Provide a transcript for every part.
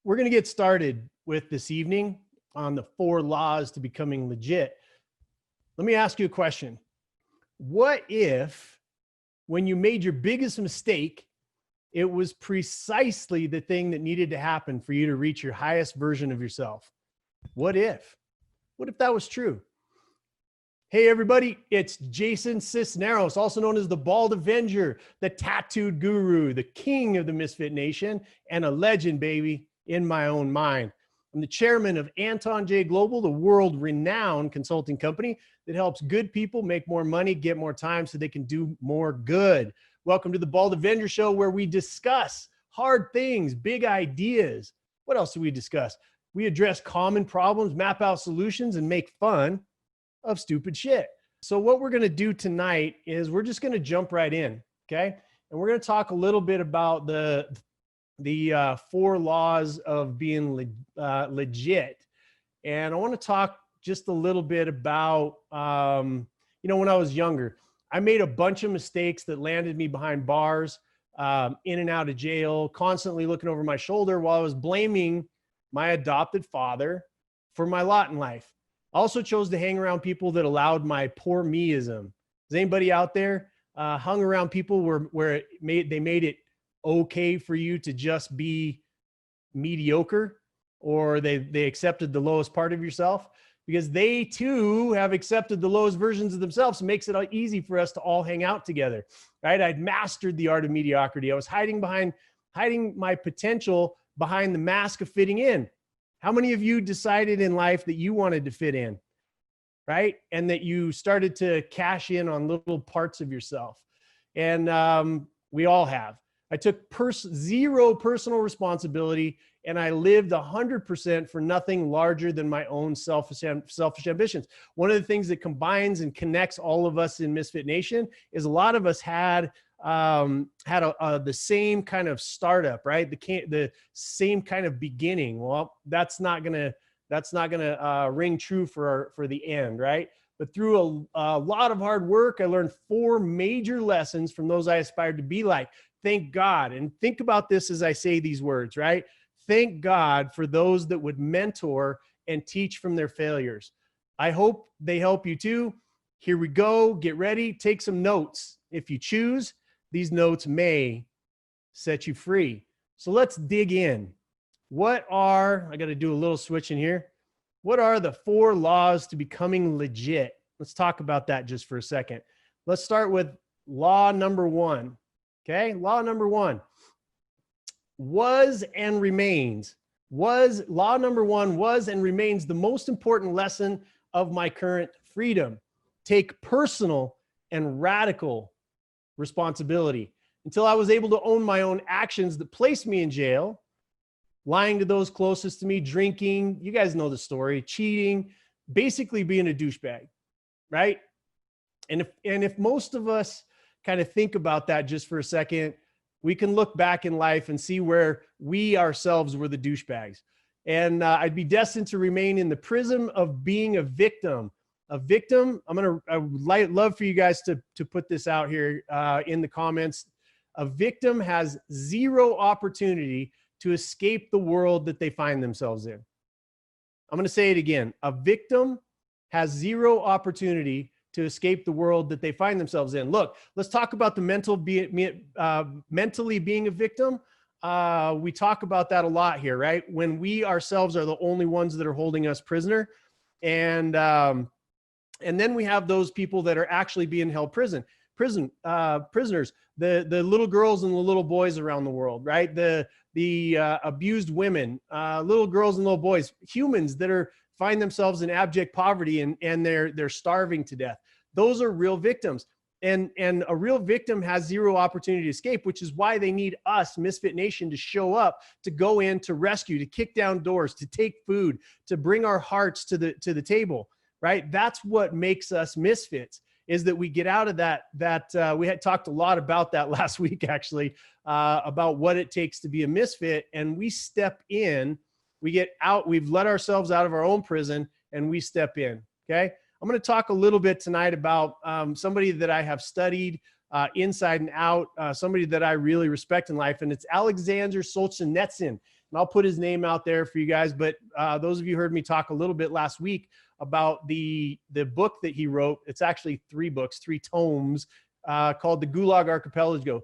we're going to get started with this evening on the 4 laws to becoming legit. Let me ask you a question. What if, when you made your biggest mistake, it was precisely the thing that needed to happen for you to reach your highest version of yourself? What if? What if that was true? Hey, everybody, it's Jason Sisneros, also known as the Bald Avenger, the tattooed guru, the king of the Misfit Nation, and a legend, baby, in my own mind. I'm the chairman of Anton J Global, the world-renowned consulting company that helps good people make more money, get more time so they can do more good. Welcome to the Bald Avenger Show, where we discuss hard things, big ideas. What else do we discuss? We address common problems, map out solutions, and make fun of stupid shit. So what we're going to do tonight is we're just going to jump right in, okay? And we're going to talk a little bit about the 4 laws of being legit. And I want to talk just a little bit about, when I was younger, I made a bunch of mistakes that landed me behind bars, in and out of jail, constantly looking over my shoulder while I was blaming my adopted father for my lot in life. I also chose to hang around people that allowed my poor meism. Is anybody out there hung around people where they made it okay for you to just be mediocre, or they accepted the lowest part of yourself? Because they too have accepted the lowest versions of themselves. It makes it easy for us to all hang out together, right? I'd mastered the art of mediocrity. I was hiding my potential behind the mask of fitting in. How many of you decided in life that you wanted to fit in, right? And that you started to cash in on little parts of yourself? And we all have. I took zero personal responsibility, and I lived 100% for nothing larger than my own selfish ambitions. One of the things that combines and connects all of us in Misfit Nation is a lot of us had the same kind of startup, right? The same kind of beginning. Well, that's not gonna ring true for the end, right? But through a lot of hard work, I learned 4 major lessons from those I aspired to be like. Thank God. And think about this as I say these words, right? Thank God for those that would mentor and teach from their failures. I hope they help you too. Here we go. Get ready. Take some notes. If you choose, these notes may set you free. So let's dig in. I got to do a little switch in here. What are the 4 laws to becoming legit? Let's talk about that just for a second. Let's start with law number 1. Okay, law number 1. Law number 1 was and remains the most important lesson of my current freedom. Take personal and radical responsibility. Until I was able to own my own actions that placed me in jail, lying to those closest to me, drinking, you guys know the story, cheating, basically being a douchebag, right? And if most of us kind of think about that just for a second, we can look back in life and see where we ourselves were the douchebags. And I'd be destined to remain in the prism of being a victim. A victim, I would love for you guys to put this out here in the comments. A victim has zero opportunity to escape the world that they find themselves in. I'm going to say it again. A victim has zero opportunity to escape the world that they find themselves in. Look, let's talk about the mentally being a victim. We talk about that a lot here, right? When we ourselves are the only ones that are holding us prisoner. And then we have those people that are actually being held prisoners, the little girls and the little boys around the world, right? The abused women, little girls and little boys, humans that find themselves in abject poverty and they're starving to death. Those are real victims. And a real victim has zero opportunity to escape, which is why they need us, Misfit Nation, to show up, to go in, to rescue, to kick down doors, to take food, to bring our hearts to the table, right? That's what makes us misfits, is that we get out of that we had talked a lot about that last week, actually, about what it takes to be a misfit. And we step in, we get out, we've let ourselves out of our own prison, and we step in, okay? I'm going to talk a little bit tonight about somebody that I have studied inside and out, somebody that I really respect in life, and it's Alexander Solzhenitsyn. And I'll put his name out there for you guys. But those of you heard me talk a little bit last week about the book that he wrote. It's actually 3 books, 3 tomes, called The Gulag Archipelago.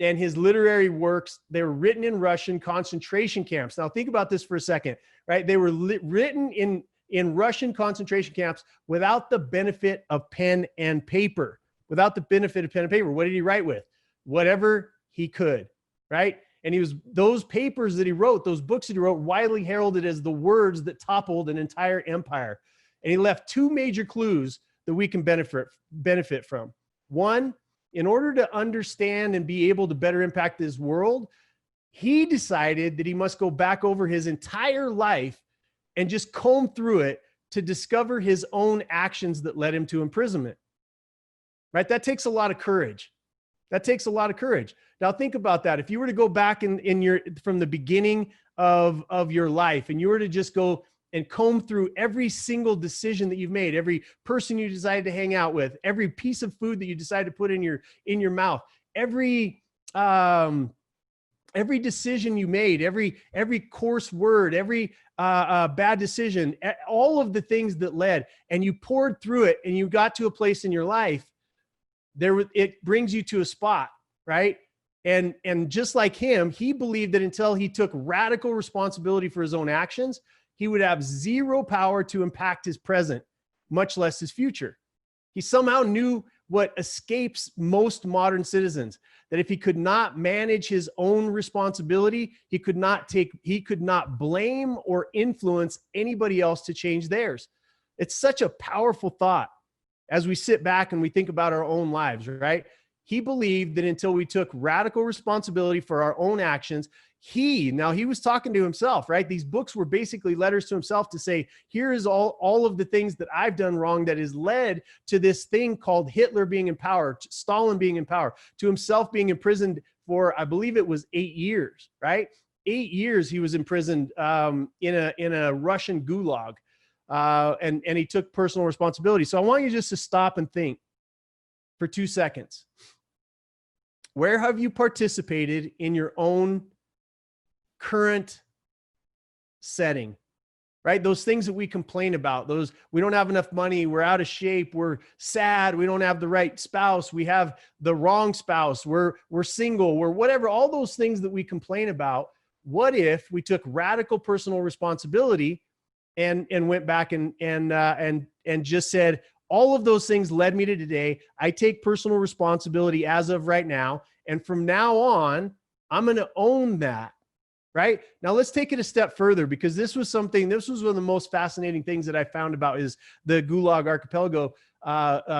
And his literary works, they were written in Russian concentration camps. Now think about this for a second, right? They were written in Russian concentration camps without the benefit of pen and paper. Without the benefit of pen and paper. What did he write with? Whatever he could, right? And those papers that he wrote, those books that he wrote, widely heralded as the words that toppled an entire empire. And he left 2 major clues that we can benefit from. One, in order to understand and be able to better impact this world, he decided that he must go back over his entire life and just comb through it to discover his own actions that led him to imprisonment. Right? That takes a lot of courage. That takes a lot of courage. Now think about that. If you were to go back from the beginning of your life, and you were to just go and comb through every single decision that you've made, every person you decided to hang out with, every piece of food that you decided to put in your mouth, every decision you made, every coarse word, every bad decision, all of the things that led, and you poured through it, and you got to a place in your life, it brings you to a spot, right? And just like him, he believed that until he took radical responsibility for his own actions, he would have 0 power to impact his present, much less his future. He somehow knew what escapes most modern citizens, that if he could not manage his own responsibility, he could not blame or influence anybody else to change theirs. It's such a powerful thought as we sit back and we think about our own lives, right? He believed that until we took radical responsibility for our own actions, now he was talking to himself, right? These books were basically letters to himself to say, here is all of the things that I've done wrong that has led to this thing called Hitler being in power, Stalin being in power, to himself being imprisoned for, I believe it was 8 years, right? 8 years he was imprisoned in a Russian gulag. And he took personal responsibility. So I want you just to stop and think for 2 seconds. Where have you participated in your own current setting, right? Those things that we complain about, we don't have enough money, we're out of shape, we're sad, we don't have the right spouse, we have the wrong spouse, we're single, we're whatever, all those things that we complain about. What if we took radical personal responsibility and went back and just said, all of those things led me to today. I take personal responsibility as of right now. And from now on, I'm going to own that, right? Now let's take it a step further, because this was one of the most fascinating things that I found about is the Gulag Archipelago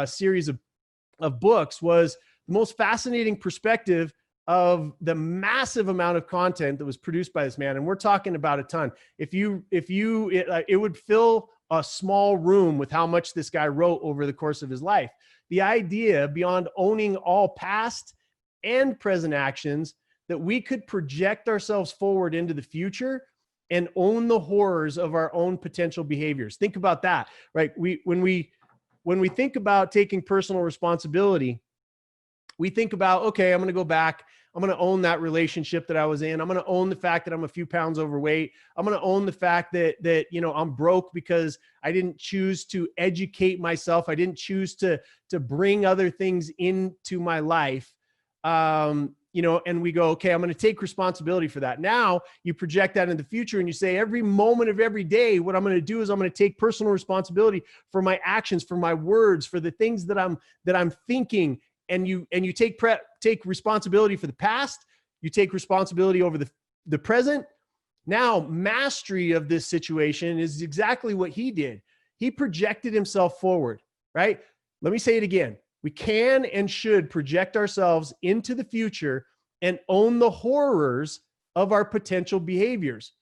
series of books, was the most fascinating perspective of the massive amount of content that was produced by this man. And we're talking about a ton. It would fill a small room with how much this guy wrote over the course of his life. The idea beyond owning all past and present actions, that we could project ourselves forward into the future and own the horrors of our own potential behaviors. Think about that, right? When we think about taking personal responsibility, we think about, okay, I'm going to go back. I'm going to own that relationship that I was in. I'm going to own the fact that I'm a few pounds overweight. I'm going to own the fact that I'm broke because I didn't choose to educate myself. I didn't choose to bring other things into my life. And we go, okay, I'm going to take responsibility for that. Now you project that in the future and you say, every moment of every day, what I'm going to do is I'm going to take personal responsibility for my actions, for my words, for the things that I'm thinking. And you take responsibility for the past. You take responsibility over the present. Now, mastery of this situation is exactly what he did. He projected himself forward, right? Let me say it again. We can and should project ourselves into the future and own the horrors of our potential behaviors.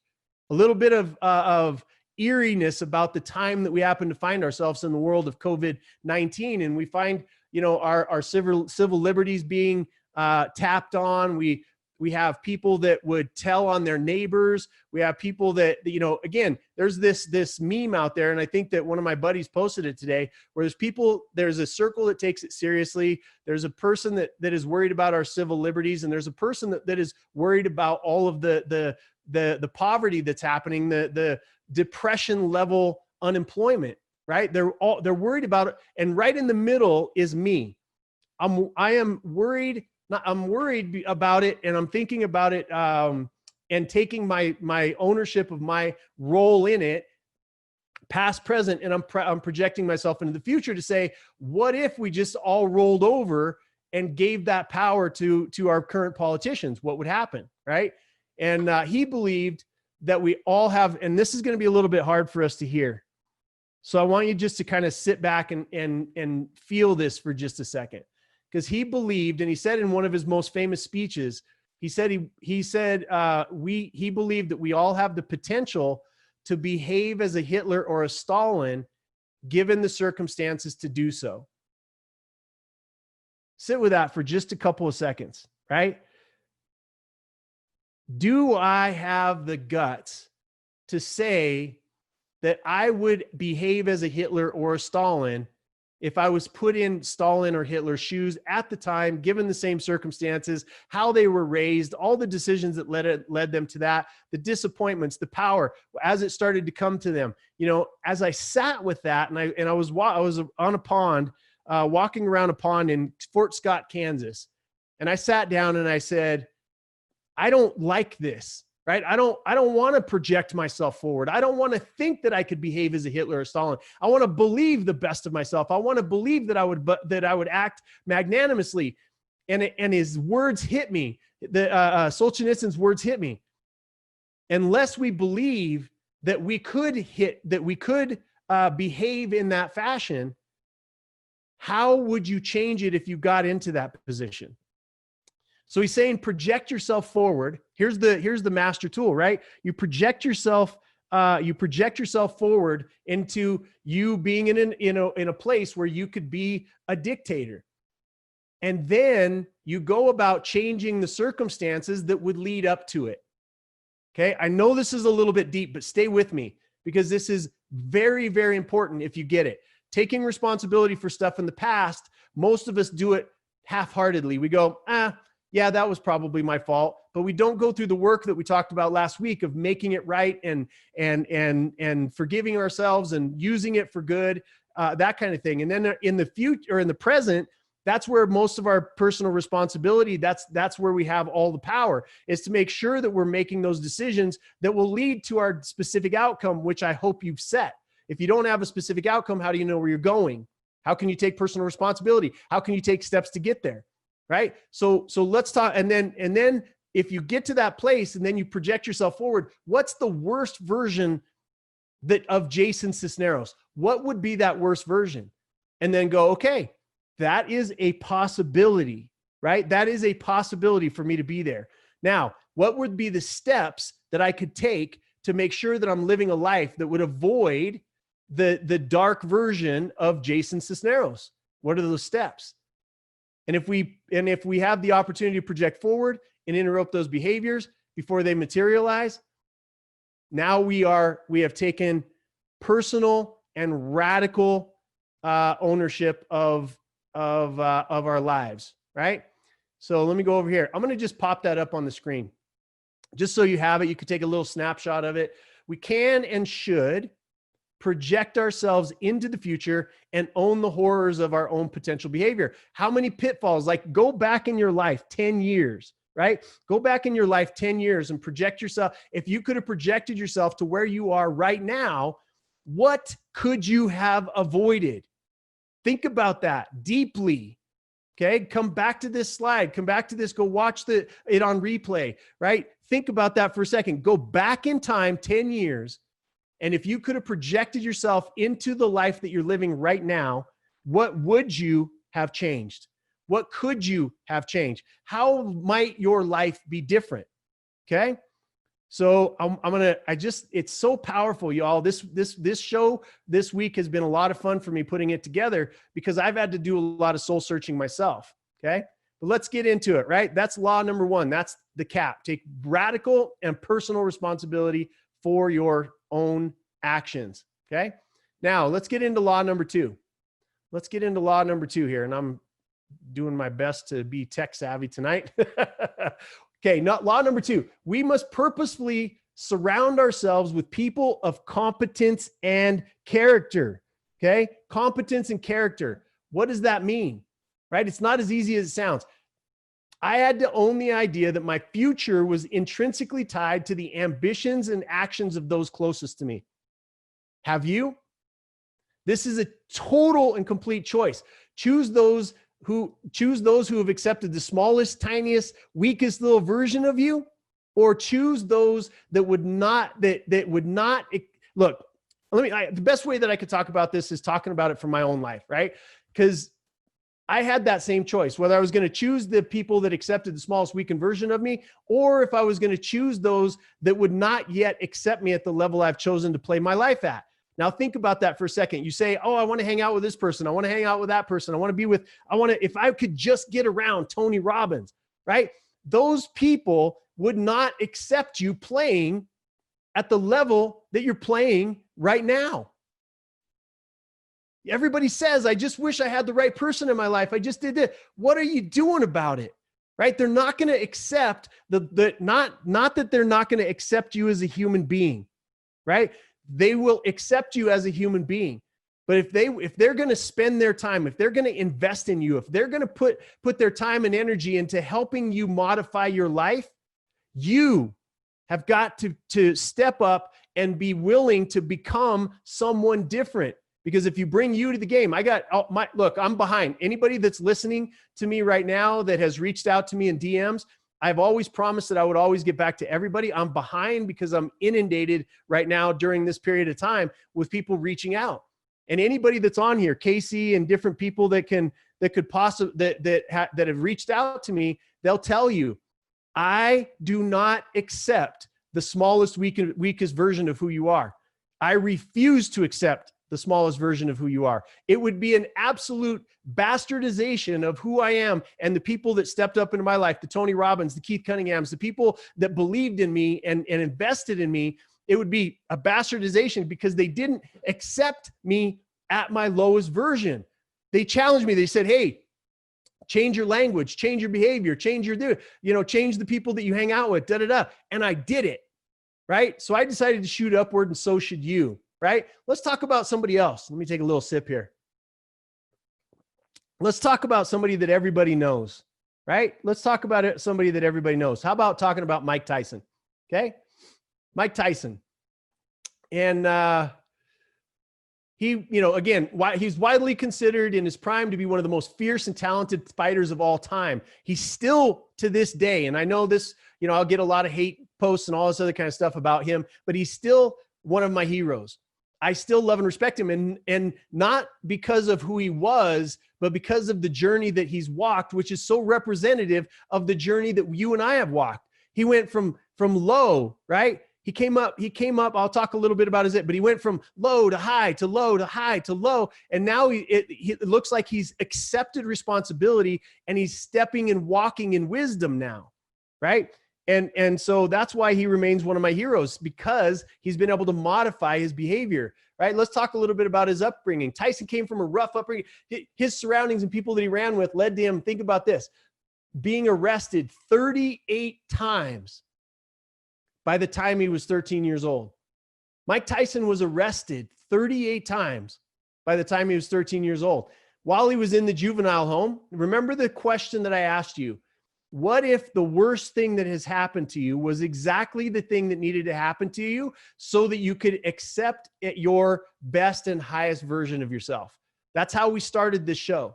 A little bit of eeriness about the time that we happen to find ourselves in the world of COVID-19. And we find, our civil liberties being tapped on. We We have people that would tell on their neighbors. We have people that, again, there's this meme out there. And I think that one of my buddies posted it today, where there's a circle that takes it seriously. There's a person that is worried about our civil liberties. And there's a person that is worried about all of the poverty that's happening, the depression level unemployment, right? They're worried about it. And right in the middle is me. I am worried. I'm worried about it, and I'm thinking about it, and taking my ownership of my role in it, past, present, and I'm projecting myself into the future to say, what if we just all rolled over and gave that power to our current politicians? What would happen, right? And he believed that we all have, and this is going to be a little bit hard for us to hear. So I want you just to kind of sit back and feel this for just a second. Because he believed, and he said in one of his most famous speeches, he said he believed that we all have the potential to behave as a Hitler or a Stalin, given the circumstances to do so. Sit with that for just a couple of seconds, right? Do I have the guts to say that I would behave as a Hitler or a Stalin if I was put in Stalin or Hitler's shoes at the time, given the same circumstances, how they were raised, all the decisions that led them to that, the disappointments, the power, as it started to come to them? As I sat with that, and I was on a pond, walking around a pond in Fort Scott, Kansas, and I sat down and I said, I don't like this. Right? I don't want to project myself forward. I don't want to think that I could behave as a Hitler or Stalin. I want to believe the best of myself. I want to believe that I would act magnanimously. And his words hit me. Solzhenitsyn's words hit me. Unless we believe that we could behave in that fashion, how would you change it if you got into that position? So he's saying, project yourself forward. Here's the master tool, right? You project yourself forward into you being in a place where you could be a dictator. And then you go about changing the circumstances that would lead up to it. Okay. I know this is a little bit deep, but stay with me, because this is very, very important if you get it. Taking responsibility for stuff in the past, most of us do it half-heartedly. We go, yeah, that was probably my fault, but we don't go through the work that we talked about last week of making it right and forgiving ourselves and using it for good, that kind of thing. And then in the future, or in the present, that's where most of our personal responsibility, that's where we have all the power, is to make sure that we're making those decisions that will lead to our specific outcome, which I hope you've set. If you don't have a specific outcome, how do you know where you're going? How can you take personal responsibility? How can you take steps to get there? Right? So let's talk. And then if you get to that place and then you project yourself forward, what's the worst version of Jason Sisneros? What would be that worst version? And then go, okay, that is a possibility, right? That is a possibility for me to be there. Now, what would be the steps that I could take to make sure that I'm living a life that would avoid the dark version of Jason Sisneros? What are those steps? And if we have the opportunity to project forward and interrupt those behaviors before they materialize, now we have taken personal and radical ownership of our lives, right? So let me go over here. I'm going to just pop that up on the screen, just so you have it. You could take a little snapshot of it. We can and should project ourselves into the future and own the horrors of our own potential behavior. How many pitfalls? Like, go back in your life 10 years, right? Go back in your life 10 years and project yourself. If you could have projected yourself to where you are right now, what could you have avoided? Think about that deeply. Okay. Come back to this slide. Come back to this. Go watch it on replay, right? Think about that for a second. Go back in time 10 years. And if you could have projected yourself into the life that you're living right now, what would you have changed? What could you have changed? How might your life be different? Okay. So it's so powerful, y'all. This show this week has been a lot of fun for me putting it together, because I've had to do a lot of soul searching myself. Okay. But let's get into it, right? That's law number one. That's the cap. Take radical and personal responsibility for your own actions. Okay. Now let's get into law number two. Let's get into law number two here. And I'm doing my best to be tech savvy tonight. Okay. Law number two, we must purposefully surround ourselves with people of competence and character. Okay. Competence and character. What does that mean? Right? It's not as easy as it sounds. I had to own the idea that my future was intrinsically tied to the ambitions and actions of those closest to me. Have you? This is a total and complete choice. Choose those who have accepted the smallest, tiniest, weakest little version of you, or choose those that would not, look, the best way that I could talk about this is talking about it from my own life, right? Because I had that same choice, whether I was going to choose the people that accepted the smallest, weakened version of me, or if I was going to choose those that would not yet accept me at the level I've chosen to play my life at. Now think about that for a second. You say, oh, I want to hang out with this person. I want to hang out with that person. If I could just get around Tony Robbins, right? Those people would not accept you playing at the level that you're playing right now. Everybody says, I just wish I had the right person in my life. I just did it. What are you doing about it? Right? They're not going to accept not that they're not going to accept you as a human being, right? They will accept you as a human being. But if they're going to spend their time, if they're going to invest in you, if they're going to put their time and energy into helping you modify your life, you have got to step up and be willing to become someone different. Because if you bring you to the game, look, I'm behind. Anybody that's listening to me right now that has reached out to me in DMs, I've always promised that I would always get back to everybody. I'm behind because I'm inundated right now during this period of time with people reaching out. And anybody that's on here, Casey and different people that have reached out to me, they'll tell you, I do not accept the smallest, weakest version of who you are. I refuse to accept the smallest version of who you are. It would be an absolute bastardization of who I am and the people that stepped up into my life, the Tony Robbins, the Keith Cunninghams, the people that believed in me and invested in me. It would be a bastardization because they didn't accept me at my lowest version. They challenged me. They said, hey, change your language, change your behavior, change the people that you hang out with, And I did it, right? So I decided to shoot upward, and so should you. Right? Let's talk about somebody else. Let me take a little sip here. Let's talk about somebody that everybody knows, right? Let's talk about somebody that everybody knows. How about talking about Mike Tyson? Okay. Mike Tyson. And he's widely considered in his prime to be one of the most fierce and talented fighters of all time. He's still to this day. And I know this, I'll get a lot of hate posts and all this other kind of stuff about him, but he's still one of my heroes. I still love and respect him, and not because of who he was, but because of the journey that he's walked, which is so representative of the journey that you and I have walked. He went from low, right? He came up, I'll talk a little bit about but he went from low to high to low to high to low. And now it looks like he's accepted responsibility and he's stepping and walking in wisdom now, right? And so that's why he remains one of my heroes, because he's been able to modify his behavior, right? Let's talk a little bit about his upbringing. Tyson came from a rough upbringing. His surroundings and people that he ran with led to him, think about this, being arrested 38 times by the time he was 13 years old. Mike Tyson was arrested 38 times by the time he was 13 years old. While he was in the juvenile home, remember the question that I asked you, what if the worst thing that has happened to you was exactly the thing that needed to happen to you so that you could accept your best and highest version of yourself? That's how we started this show,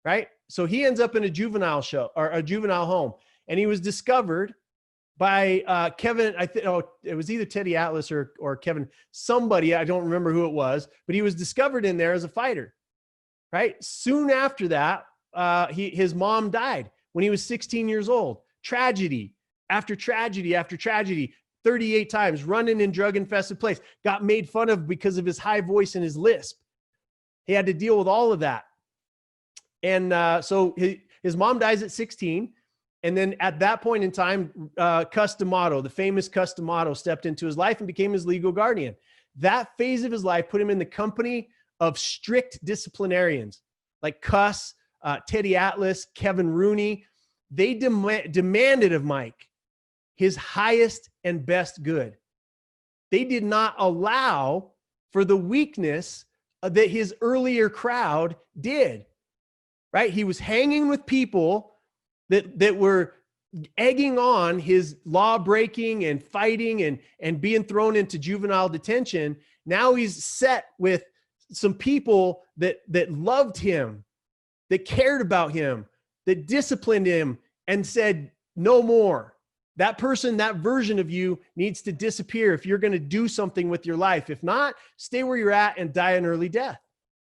right? So he ends up in a juvenile home, and he was discovered by Kevin. It was either Teddy Atlas or Kevin, somebody, I don't remember who it was, but he was discovered in there as a fighter, right? Soon after that, his mom died when he was 16 years old. Tragedy after tragedy after tragedy, 38 times, running in drug-infested place, got made fun of because of his high voice and his lisp. He had to deal with all of that. And so His mom dies at 16. And then at that point in time, Cus D'Amato, the famous Cus D'Amato, stepped into his life and became his legal guardian. That phase of his life put him in the company of strict disciplinarians like Cus, Teddy Atlas, Kevin Rooney. They demanded of Mike his highest and best good. They did not allow for the weakness that his earlier crowd did, right? He was hanging with people that were egging on his law breaking and fighting and being thrown into juvenile detention. Now he's set with some people that loved him, that cared about him, that disciplined him and said, no more. That person, that version of you needs to disappear if you're going to do something with your life. If not, stay where you're at and die an early death.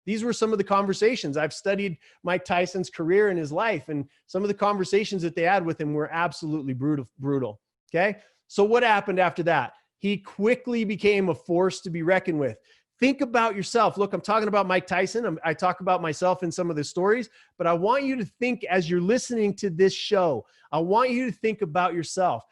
These were some of the conversations. I've studied Mike Tyson's career and his life, and some of the conversations that they had with him were absolutely brutal. Okay. So what happened after that? He quickly became a force to be reckoned with. Think about yourself. Look, I'm talking about Mike Tyson. I talk about myself in some of the stories, but I want you to think as you're listening to this show, I want you to think about yourself.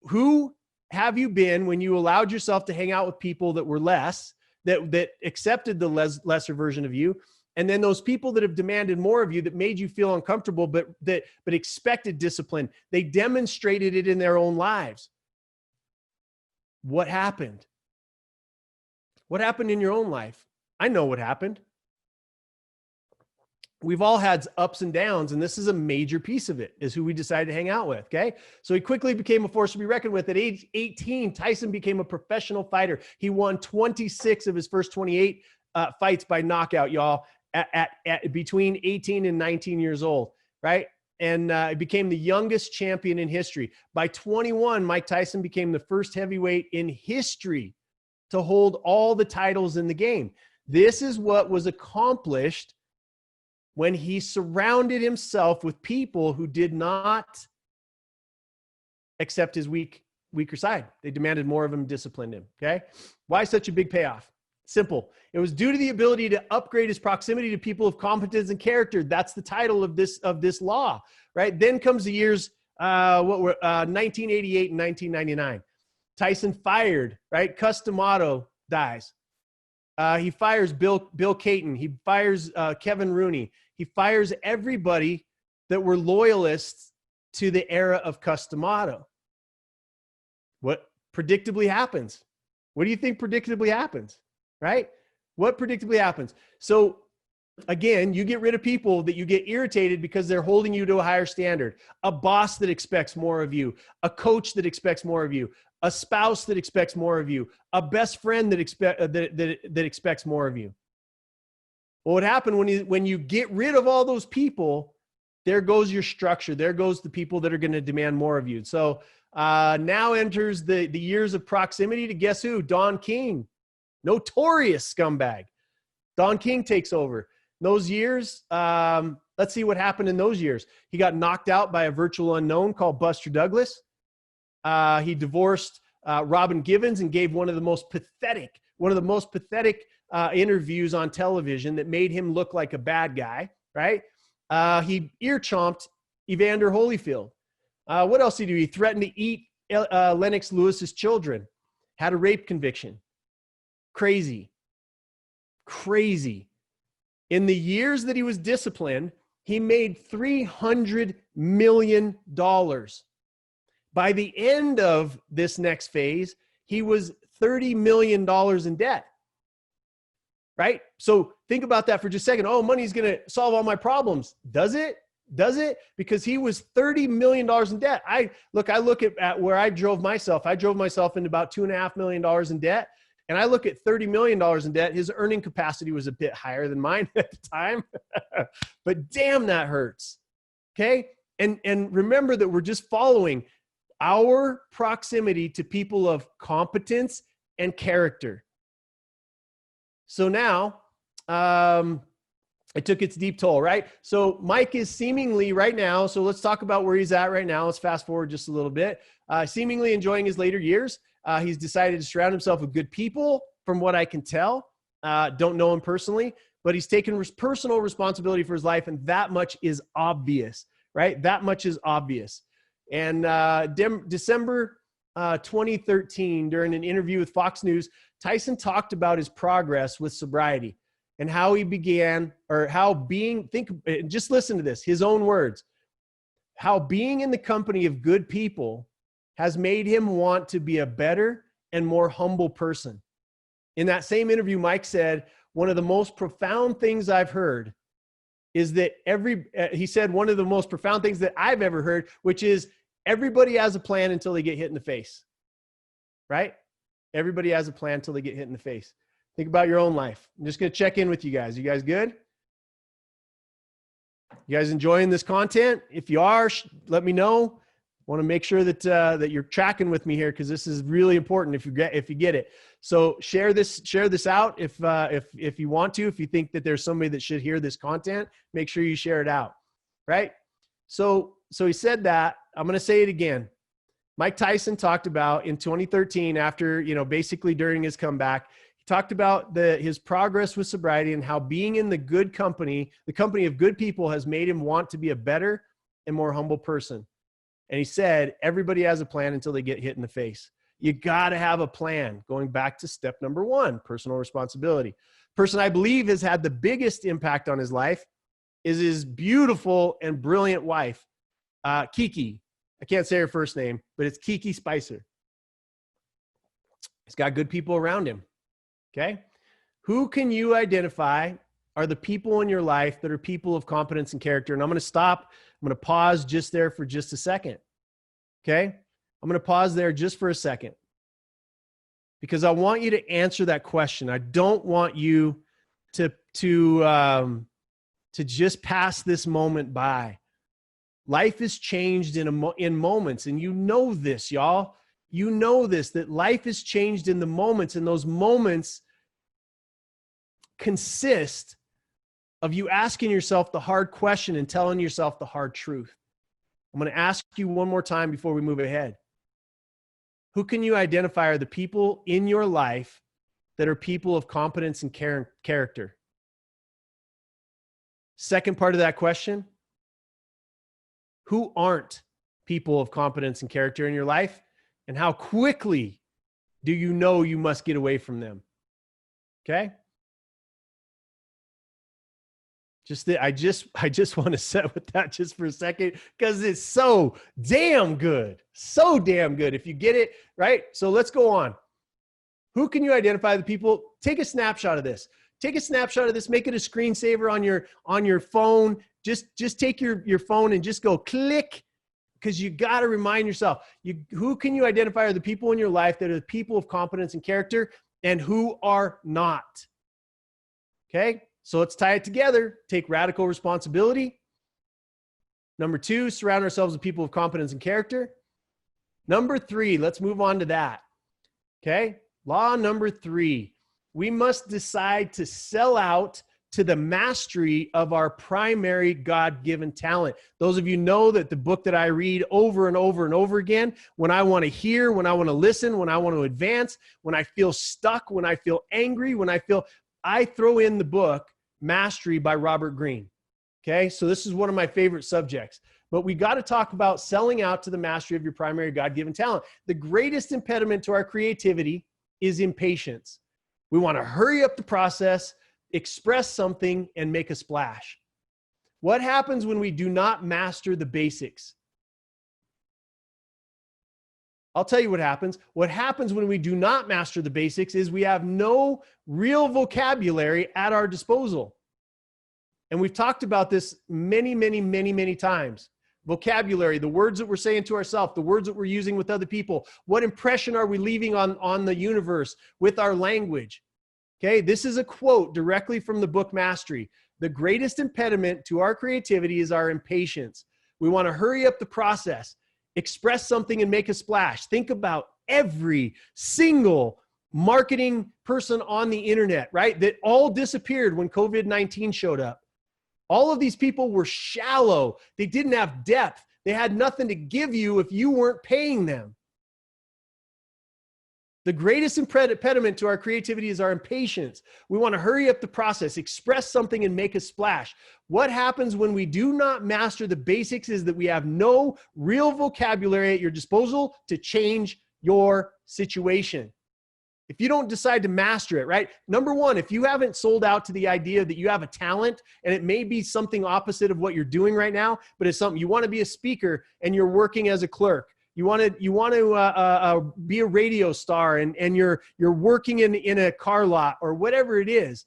Who have you been when you allowed yourself to hang out with people that were less, that accepted the lesser version of you? And then those people that have demanded more of you, that made you feel uncomfortable, but expected discipline. They demonstrated it in their own lives. What happened? What happened in your own life? I know what happened. We've all had ups and downs, and this is a major piece of it, is who we decided to hang out with, okay? So he quickly became a force to be reckoned with. At age 18, Tyson became a professional fighter. He won 26 of his first 28 fights by knockout, y'all, at between 18 and 19 years old, right? And he became the youngest champion in history. By 21, Mike Tyson became the first heavyweight in history to hold all the titles in the game. This is what was accomplished when he surrounded himself with people who did not accept his weaker side. They demanded more of him, disciplined him, okay? Why such a big payoff? Simple. It was due to the ability to upgrade his proximity to people of competence and character. That's the title of this law, right? Then comes the years, 1988 and 1999. Tyson fired, right? Cus D'Amato dies. He fires Bill Caton. He fires Kevin Rooney. He fires everybody that were loyalists to the era of Cus D'Amato. What predictably happens? What do you think predictably happens, right? What predictably happens? So again, you get rid of people that you get irritated because they're holding you to a higher standard. A boss that expects more of you. A coach that expects more of you. A spouse that expects more of you, a best friend that expects more of you. Well, what happened when you get rid of all those people, there goes your structure. There goes the people that are going to demand more of you. So now enters the years of proximity to guess who? Don King, notorious scumbag. Don King takes over. Those years, let's see what happened in those years. He got knocked out by a virtual unknown called Buster Douglas. He divorced Robin Givens and gave one of the most pathetic interviews on television that made him look like a bad guy, right? He ear chomped Evander Holyfield. What else did he do? He threatened to eat Lennox Lewis's children. Had a rape conviction. Crazy. In the years that he was disciplined, he made $300 million. By the end of this next phase, he was $30 million in debt, right? So think about that for just a second. Oh, money's going to solve all my problems. Does it? Because he was $30 million in debt. I look at where I drove myself. I drove myself into about $2.5 million in debt. And I look at $30 million in debt. His earning capacity was a bit higher than mine at the time, but damn, that hurts. Okay. And remember that we're just following our proximity to people of competence and character. So now, it took its deep toll, right? So Mike is seemingly right now, so let's talk about where he's at right now. Let's fast forward just a little bit. Seemingly enjoying his later years. He's decided to surround himself with good people, from what I can tell. Don't know him personally, but he's taken personal responsibility for his life, and that much is obvious. right? That much is obvious. And December 2013, during an interview with Fox News, Tyson talked about his progress with sobriety and how he began, or how being, just listen to this, his own words, how being in the company of good people has made him want to be a better and more humble person. In that same interview, Mike said, one of the most profound things I've heard is that he said one of the most profound things that I've ever heard, which is everybody has a plan until they get hit in the face, right? Everybody has a plan until they get hit in the face. Think about your own life. I'm just going to check in with you guys. You guys good? You guys enjoying this content? If you are, let me know. I want to make sure that that you're tracking with me here, because this is really important if you get it. So share this out if you want to. If you think that there's somebody that should hear this content, make sure you share it out, right? So he said that. I'm going to say it again. Mike Tyson talked about in 2013, after, basically during his comeback, he talked about his progress with sobriety and how being in the company of good people, has made him want to be a better and more humble person. And he said, everybody has a plan until they get hit in the face. You got to have a plan. Going back to step number 1, personal responsibility. Person I believe has had the biggest impact on his life is his beautiful and brilliant wife, Kiki. I can't say her first name, but it's Kiki Spicer. He's got good people around him. Okay. Who can you identify are the people in your life that are people of competence and character? And I'm going to stop. I'm going to pause just there for just a second. Okay. I'm going to pause there just for a second, because I want you to answer that question. I don't want you to just pass this moment by. Life is changed in moments, and you know this, y'all. You know this, that life is changed in the moments, and those moments consist of you asking yourself the hard question and telling yourself the hard truth. I'm going to ask you one more time before we move ahead. Who can you identify are the people in your life that are people of competence and character? Second part of that question, who aren't people of competence and character in your life, and how quickly do you know you must get away from them? Okay? I just want to sit with that just for a second, because it's so damn good. So damn good. If you get it, right? So let's go on. Who can you identify the people? Take a snapshot of this. Take a snapshot of this. Make it a screensaver on your phone. Just take your phone and just go click, because you got to remind yourself. Who can you identify are the people in your life that are the people of competence and character, and who are not? Okay? So let's tie it together. Take radical responsibility. Number 2, surround ourselves with people of competence and character. Number 3, let's move on to that. Okay? Law number 3, we must decide to sell out to the mastery of our primary God-given talent. Those of you know that the book that I read over and over and over again, when I want to hear, when I want to listen, when I want to advance, when I feel stuck, when I feel angry, I throw in the book Mastery by Robert Greene. Okay, so this is one of my favorite subjects. But we got to talk about selling out to the mastery of your primary God-given talent. The greatest impediment to our creativity is impatience. We want to hurry up the process, express something, and make a splash. What happens when we do not master the basics? I'll tell you what happens. What happens when we do not master the basics is we have no real vocabulary at our disposal. And we've talked about this many, many, many, many times. Vocabulary, the words that we're saying to ourselves, the words that we're using with other people. What impression are we leaving on the universe with our language? Okay, this is a quote directly from the book Mastery. The greatest impediment to our creativity is our impatience. We want to hurry up the process, express something and make a splash. Think about every single marketing person on the internet, right? That all disappeared when COVID-19 showed up. All of these people were shallow. They didn't have depth. They had nothing to give you if you weren't paying them. The greatest impediment to our creativity is our impatience. We want to hurry up the process, express something, and make a splash. What happens when we do not master the basics is that we have no real vocabulary at your disposal to change your situation. If you don't decide to master it, right? Number one, if you haven't sold out to the idea that you have a talent, and it may be something opposite of what you're doing right now, but it's something you want to be a speaker and you're working as a clerk. You want to be a radio star and you're working in a car lot or whatever it is,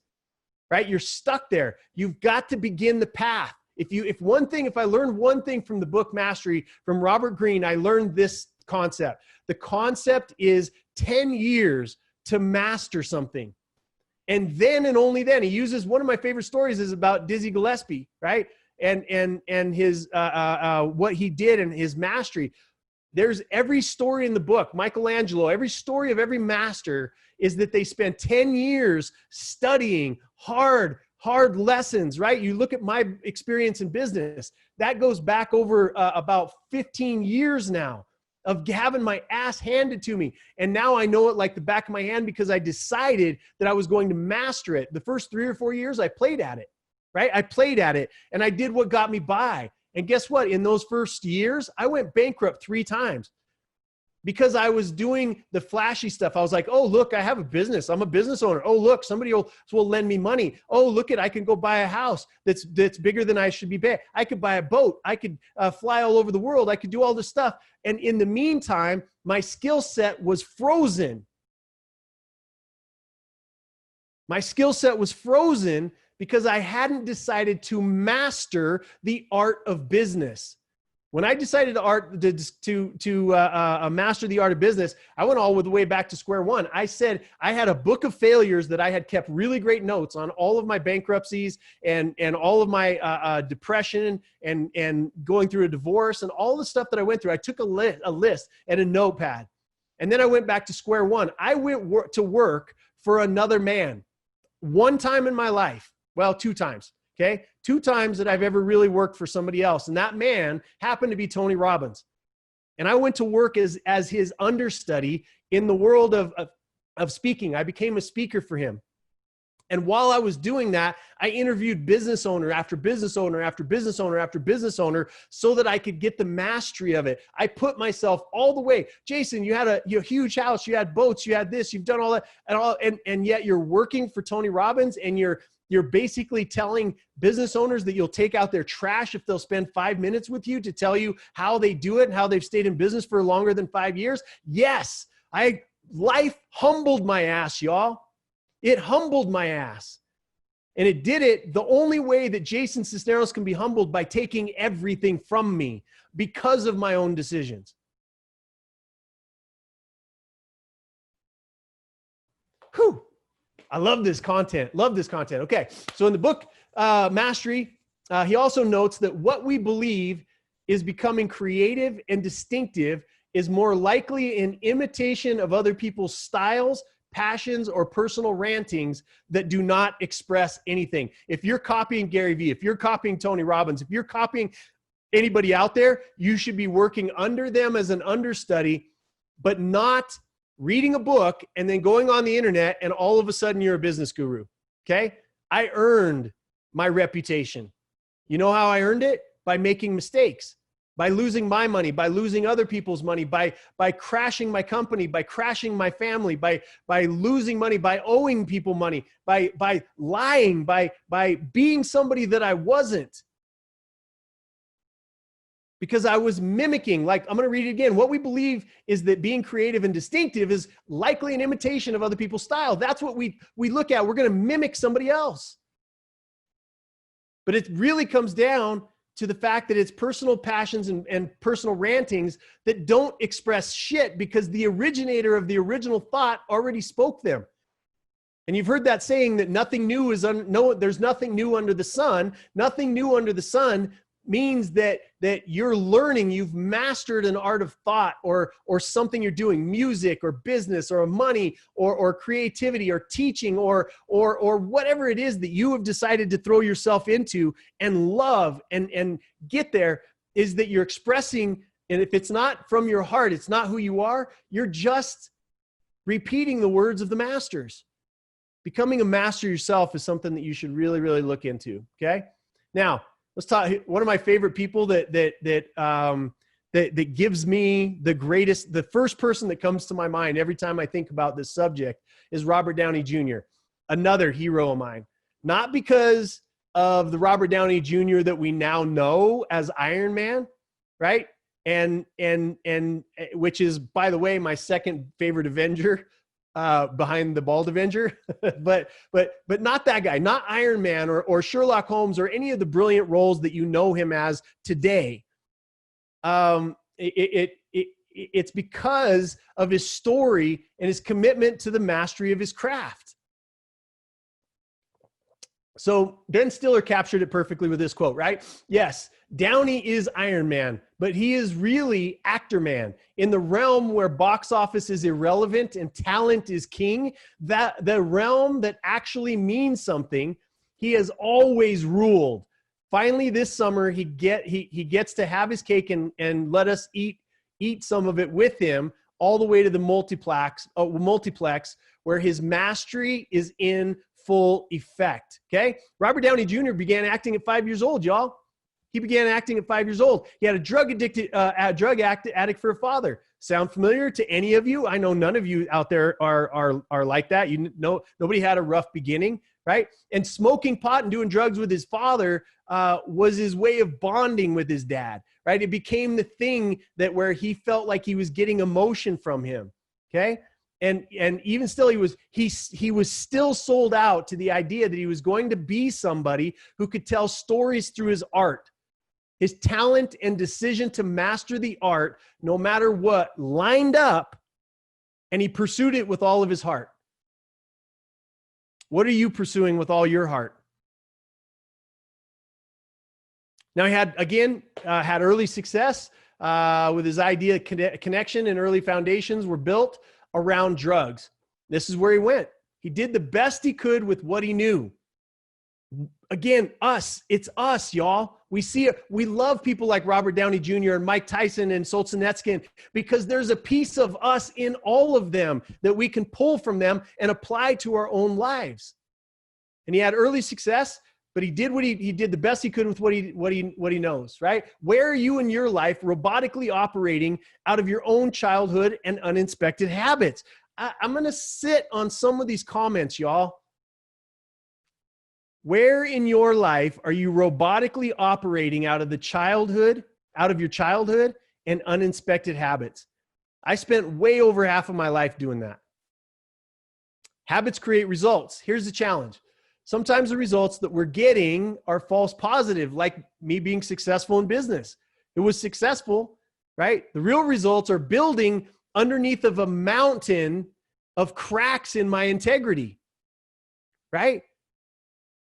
right? You're stuck there. You've got to begin the path. If I learned one thing from the book Mastery from Robert Greene, I learned this concept. The concept is 10 years to master something. And then and only then, he uses one of my favorite stories is about Dizzy Gillespie, right? And his what he did and his mastery. There's every story in the book, Michelangelo, every story of every master is that they spent 10 years studying hard lessons, right? You look at my experience in business, that goes back over about 15 years now of having my ass handed to me. And now I know it like the back of my hand because I decided that I was going to master it. The first 3 or 4 years I played at it, right? I played at it and I did what got me by. And guess what? In those first years, I went bankrupt 3 times because I was doing the flashy stuff. I was like, oh, look, I have a business. I'm a business owner. Oh, look, somebody will lend me money. Oh, look I can go buy a house that's bigger than I should be paying. I could buy a boat. I could fly all over the world. I could do all this stuff. And in the meantime, my skill set was frozen. My skill set was frozen because I hadn't decided to master the art of business. When I decided to master the art of business, I went all the way back to square one. I said I had a book of failures that I had kept really great notes on all of my bankruptcies and all of my depression and going through a divorce and all the stuff that I went through. I took a list and a notepad. And then I went back to square one. I went to work for another man. One time in my life. Well, 2 times, okay? 2 times that I've ever really worked for somebody else. And that man happened to be Tony Robbins. And I went to work as his understudy in the world of speaking. I became a speaker for him. And while I was doing that, I interviewed business owner after business owner after business owner after business owner so that I could get the mastery of it. I put myself all the way. Jason, you had a huge house, you had boats, you had this, you've done all that, and yet you're working for Tony Robbins and you're basically telling business owners that you'll take out their trash if they'll spend 5 minutes with you to tell you how they do it and how they've stayed in business for longer than 5 years. Yes, life humbled my ass, y'all. It humbled my ass. And it did it the only way that Jason Sisneros can be humbled, by taking everything from me because of my own decisions. Whew. I love this content. Love this content. Okay. So in the book, Mastery, he also notes that what we believe is becoming creative and distinctive is more likely an imitation of other people's styles, passions, or personal rantings that do not express anything. If you're copying Gary Vee, if you're copying Tony Robbins, if you're copying anybody out there, you should be working under them as an understudy, but not reading a book and then going on the internet and all of a sudden you're a business guru. Okay. I earned my reputation. You know how I earned it? By making mistakes, by losing my money, by losing other people's money, by crashing my company, by crashing my family, by losing money, by owing people money, by lying, by being somebody that I wasn't. Because I was mimicking, like, I'm going to read it again. What we believe is that being creative and distinctive is likely an imitation of other people's style. That's what we look at. We're going to mimic somebody else. But it really comes down to the fact that it's personal passions and personal rantings that don't express shit because the originator of the original thought already spoke them. And you've heard that saying that nothing new is, there's nothing new under the sun. Nothing new under the sun means that you're learning, you've mastered an art of thought or something you're doing, music or business or money or creativity or teaching or whatever it is that you have decided to throw yourself into and love and get there, is that you're expressing. And if it's not from your heart, it's not who you are, you're just repeating the words of the masters. Becoming a master yourself is something that you should really, really look into. Okay. Now let's talk. One of my favorite people that gives me the first person that comes to my mind every time I think about this subject is Robert Downey Jr., another hero of mine. Not because of the Robert Downey Jr. that we now know as Iron Man, right? And which is, by the way, my second favorite Avenger, behind the Bald Avenger, but not that guy, not Iron Man or Sherlock Holmes or any of the brilliant roles that you know him as today. It's because of his story and his commitment to the mastery of his craft. So Ben Stiller captured it perfectly with this quote, right? Yes, Downey is Iron Man, but he is really Actor Man. In the realm where box office is irrelevant and talent is king, that the realm that actually means something, he has always ruled. Finally, this summer, he gets to have his cake and let us eat some of it with him, all the way to the multiplex where his mastery is in full effect. Okay. Robert Downey Jr. began acting at 5 years old, y'all. He began acting at 5 years old. He had a drug addict for a father. Sound familiar to any of you? I know none of you out there are like that. You know, nobody had a rough beginning, right? And smoking pot and doing drugs with his father was his way of bonding with his dad, right? It became the thing that where he felt like he was getting emotion from him. Okay. And even still, he was still sold out to the idea that he was going to be somebody who could tell stories through his art. His talent and decision to master the art, no matter what, lined up, and he pursued it with all of his heart. What are you pursuing with all your heart? Now, he had early success with his idea connection, and early foundations were built around drugs. This is where he went. He did the best he could with what he knew. Again, it's us, y'all. We see it. We love people like Robert Downey Jr. and Mike Tyson and Solzhenitsyn because there's a piece of us in all of them that we can pull from them and apply to our own lives. And he had early success, but he did he did the best he could with what he knows, right? Where are you in your life robotically operating out of your own childhood and uninspected habits? I'm going to sit on some of these comments, y'all. Where in your life are you robotically operating out of your childhood and uninspected habits? I spent way over half of my life doing that. Habits create results. Here's the challenge. Sometimes the results that we're getting are false positive, like me being successful in business. It was successful, right? The real results are building underneath of a mountain of cracks in my integrity, right?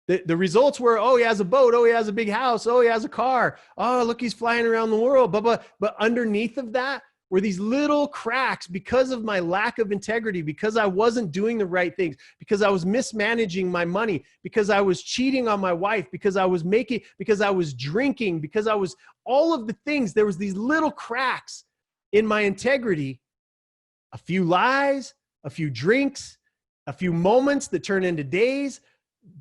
The results were, oh, he has a boat. Oh, he has a big house. Oh, he has a car. Oh, look, he's flying around the world. But underneath of that were these little cracks because of my lack of integrity, because I wasn't doing the right things, because I was mismanaging my money, because I was cheating on my wife, because I was drinking, because I was all of the things. There was these little cracks in my integrity, a few lies, a few drinks, a few moments that turn into days,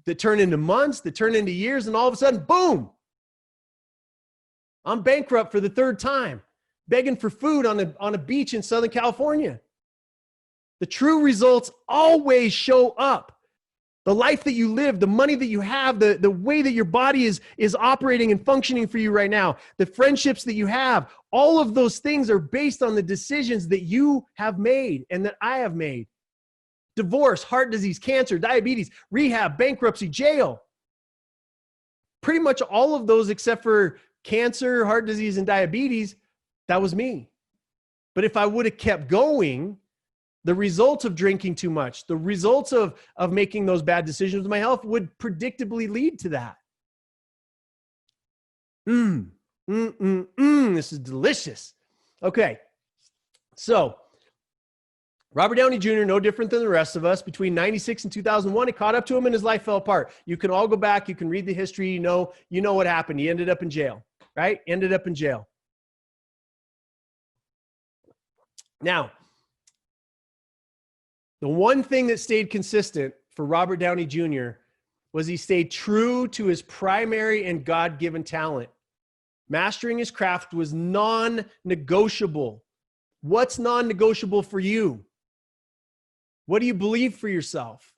that turn into months, that turn into years, and all of a sudden, boom, I'm bankrupt for the third time, begging for food on a beach in Southern California. The true results always show up. The life that you live, the money that you have, the way that your body is operating and functioning for you right now, the friendships that you have, all of those things are based on the decisions that you have made and that I have made. Divorce, heart disease, cancer, diabetes, rehab, bankruptcy, jail. Pretty much all of those except for cancer, heart disease, and diabetes, that was me. But if I would have kept going, the results of drinking too much, the results of making those bad decisions with my health would predictably lead to that. This is delicious. Okay. So Robert Downey Jr., no different than the rest of us. Between 96 and 2001, it caught up to him and his life fell apart. You can all go back. You can read the history. You know what happened. He ended up in jail, right? Ended up in jail. Now, The one thing that stayed consistent for Robert Downey Jr. was he stayed true to his primary and God-given talent. Mastering his craft was non-negotiable. What's non-negotiable for you? What do you believe for yourself?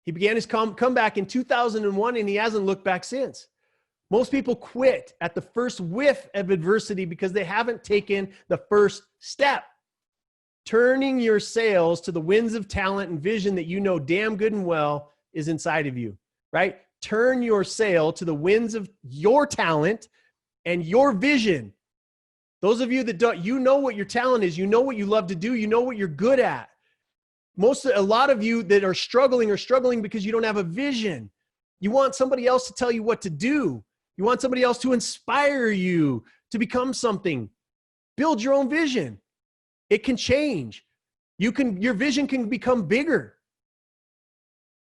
He began his comeback in 2001, and he hasn't looked back since. Most people quit at the first whiff of adversity because they haven't taken the first step. Turning your sails to the winds of talent and vision that you know damn good and well is inside of you, right? Turn your sail to the winds of your talent and your vision. Those of you that don't, you know what your talent is, you know what you love to do, you know what you're good at. A lot of you that are struggling because you don't have a vision. You want somebody else to tell you what to do. You want somebody else to inspire you to become something. Build your own vision. It can change. Your vision can become bigger.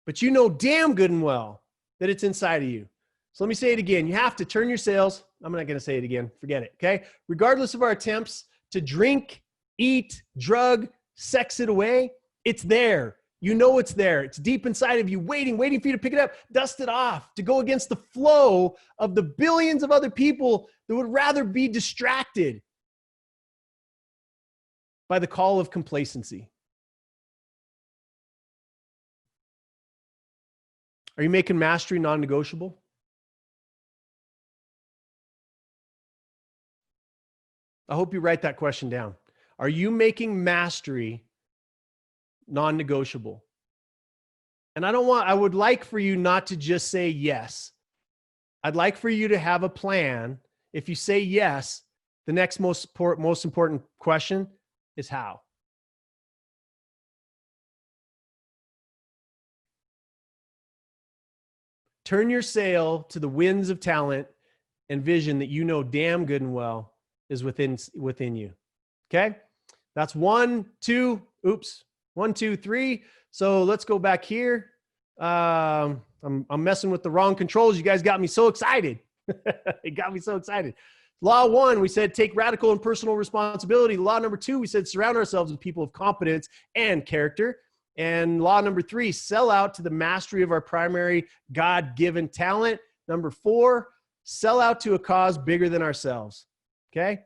But you know damn good and well that it's inside of you. So let me say it again. You have to turn your sails. I'm not going to say it again. Forget it. Okay. Regardless of our attempts to drink, eat, drug, sex it away, it's there. You know it's there. It's deep inside of you, waiting for you to pick it up, dust it off, to go against the flow of the billions of other people that would rather be distracted by the call of complacency. Are you making mastery non-negotiable? I hope you write that question down. Are you making mastery non-negotiable? And I would like for you not to just say yes. I'd like for you to have a plan. If you say yes, the next most important question is how. Turn your sail to the winds of talent and vision that you know damn good and well is within you. Okay? That's 1, 2, 1, 2, 3. So let's go back here. I'm messing with the wrong controls. You guys got me so excited. It got me so excited. Law 1, we said take radical and personal responsibility. Law number 2, we said surround ourselves with people of competence and character. And law number 3, sell out to the mastery of our primary God-given talent. Number 4, sell out to a cause bigger than ourselves. Okay?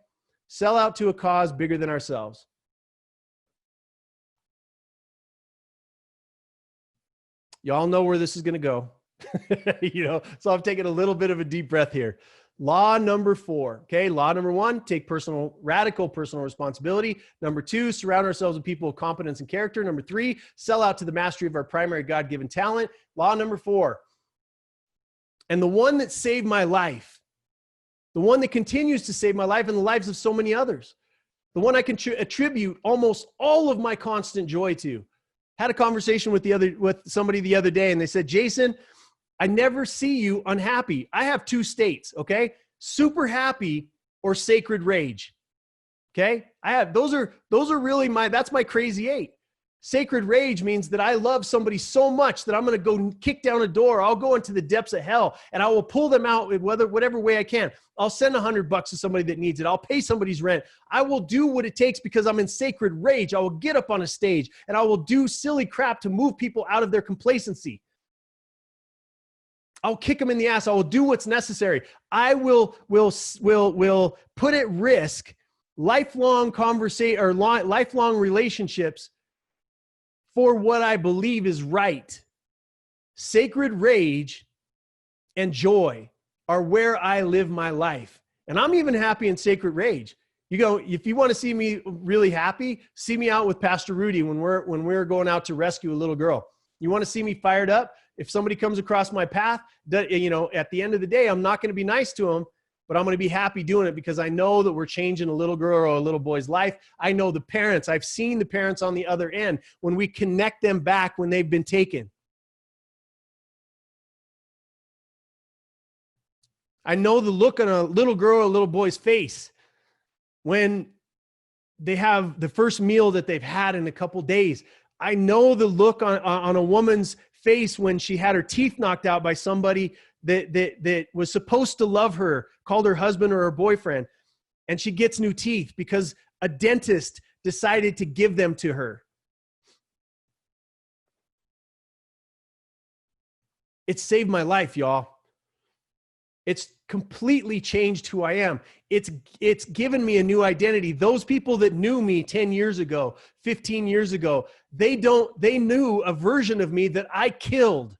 Sell out to a cause bigger than ourselves. Y'all know where this is going to go. So I'm taking a little bit of a deep breath here. Law number 4. Okay. Law number 1, take radical personal responsibility. Number 2, surround ourselves with people of competence and character. Number 3, sell out to the mastery of our primary God-given talent. Law number 4. And the one that saved my life, the one that continues to save my life and the lives of so many others, the one I can attribute almost all of my constant joy to. Had a conversation with somebody the other day, and they said, Jason, I never see you unhappy. I have 2 states, okay? Super happy or sacred rage. Okay? Those are really that's my crazy 8. Sacred rage means that I love somebody so much that I'm going to go kick down a door. I'll go into the depths of hell and I will pull them out in whatever way I can. I'll send $100 to somebody that needs it. I'll pay somebody's rent. I will do what it takes because I'm in sacred rage. I will get up on a stage and I will do silly crap to move people out of their complacency. I'll kick them in the ass. I will do what's necessary. I will put at risk lifelong conversation or lifelong relationships for what I believe is right. Sacred rage and joy are where I live my life. And I'm even happy in sacred rage. If you want to see me really happy, see me out with Pastor Rudy when we're going out to rescue a little girl. You want to see me fired up? If somebody comes across my path, at the end of the day, I'm not going to be nice to them, but I'm going to be happy doing it because I know that we're changing a little girl or a little boy's life. I know the parents. I've seen the parents on the other end when we connect them back when they've been taken. I know the look on a little girl or a little boy's face when they have the first meal that they've had in a couple days. I know the look on a woman's face when she had her teeth knocked out by somebody that was supposed to love her, called her husband or her boyfriend, and she gets new teeth because a dentist decided to give them to her. It's saved my life, y'all. It's completely changed who I am. It's given me a new identity. Those people that knew me 10 years ago, 15 years ago, they knew a version of me that I killed.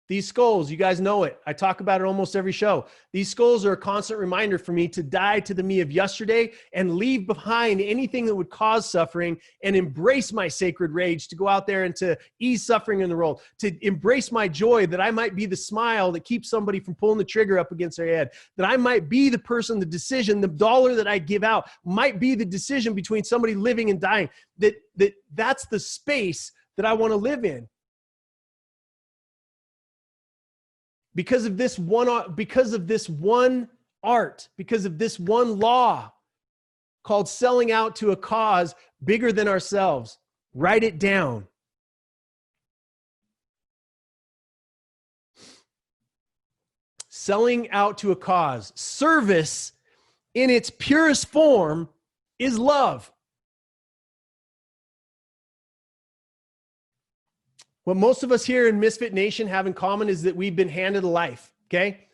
These skulls, you guys know it. I talk about it almost every show. These skulls are a constant reminder for me to die to the me of yesterday and leave behind anything that would cause suffering and embrace my sacred rage, to go out there and to ease suffering in the world, to embrace my joy, that I might be the smile that keeps somebody from pulling the trigger up against their head, that I might be the person, the decision, the dollar that I give out might be the decision between somebody living and dying. That's the space that I want to live in. Because of this one art, because of this one law called selling out to a cause bigger than ourselves. Write it down. Selling out to a cause. Service in its purest form is love. What most of us here in Misfit Nation have in common is that we've been handed a life, okay?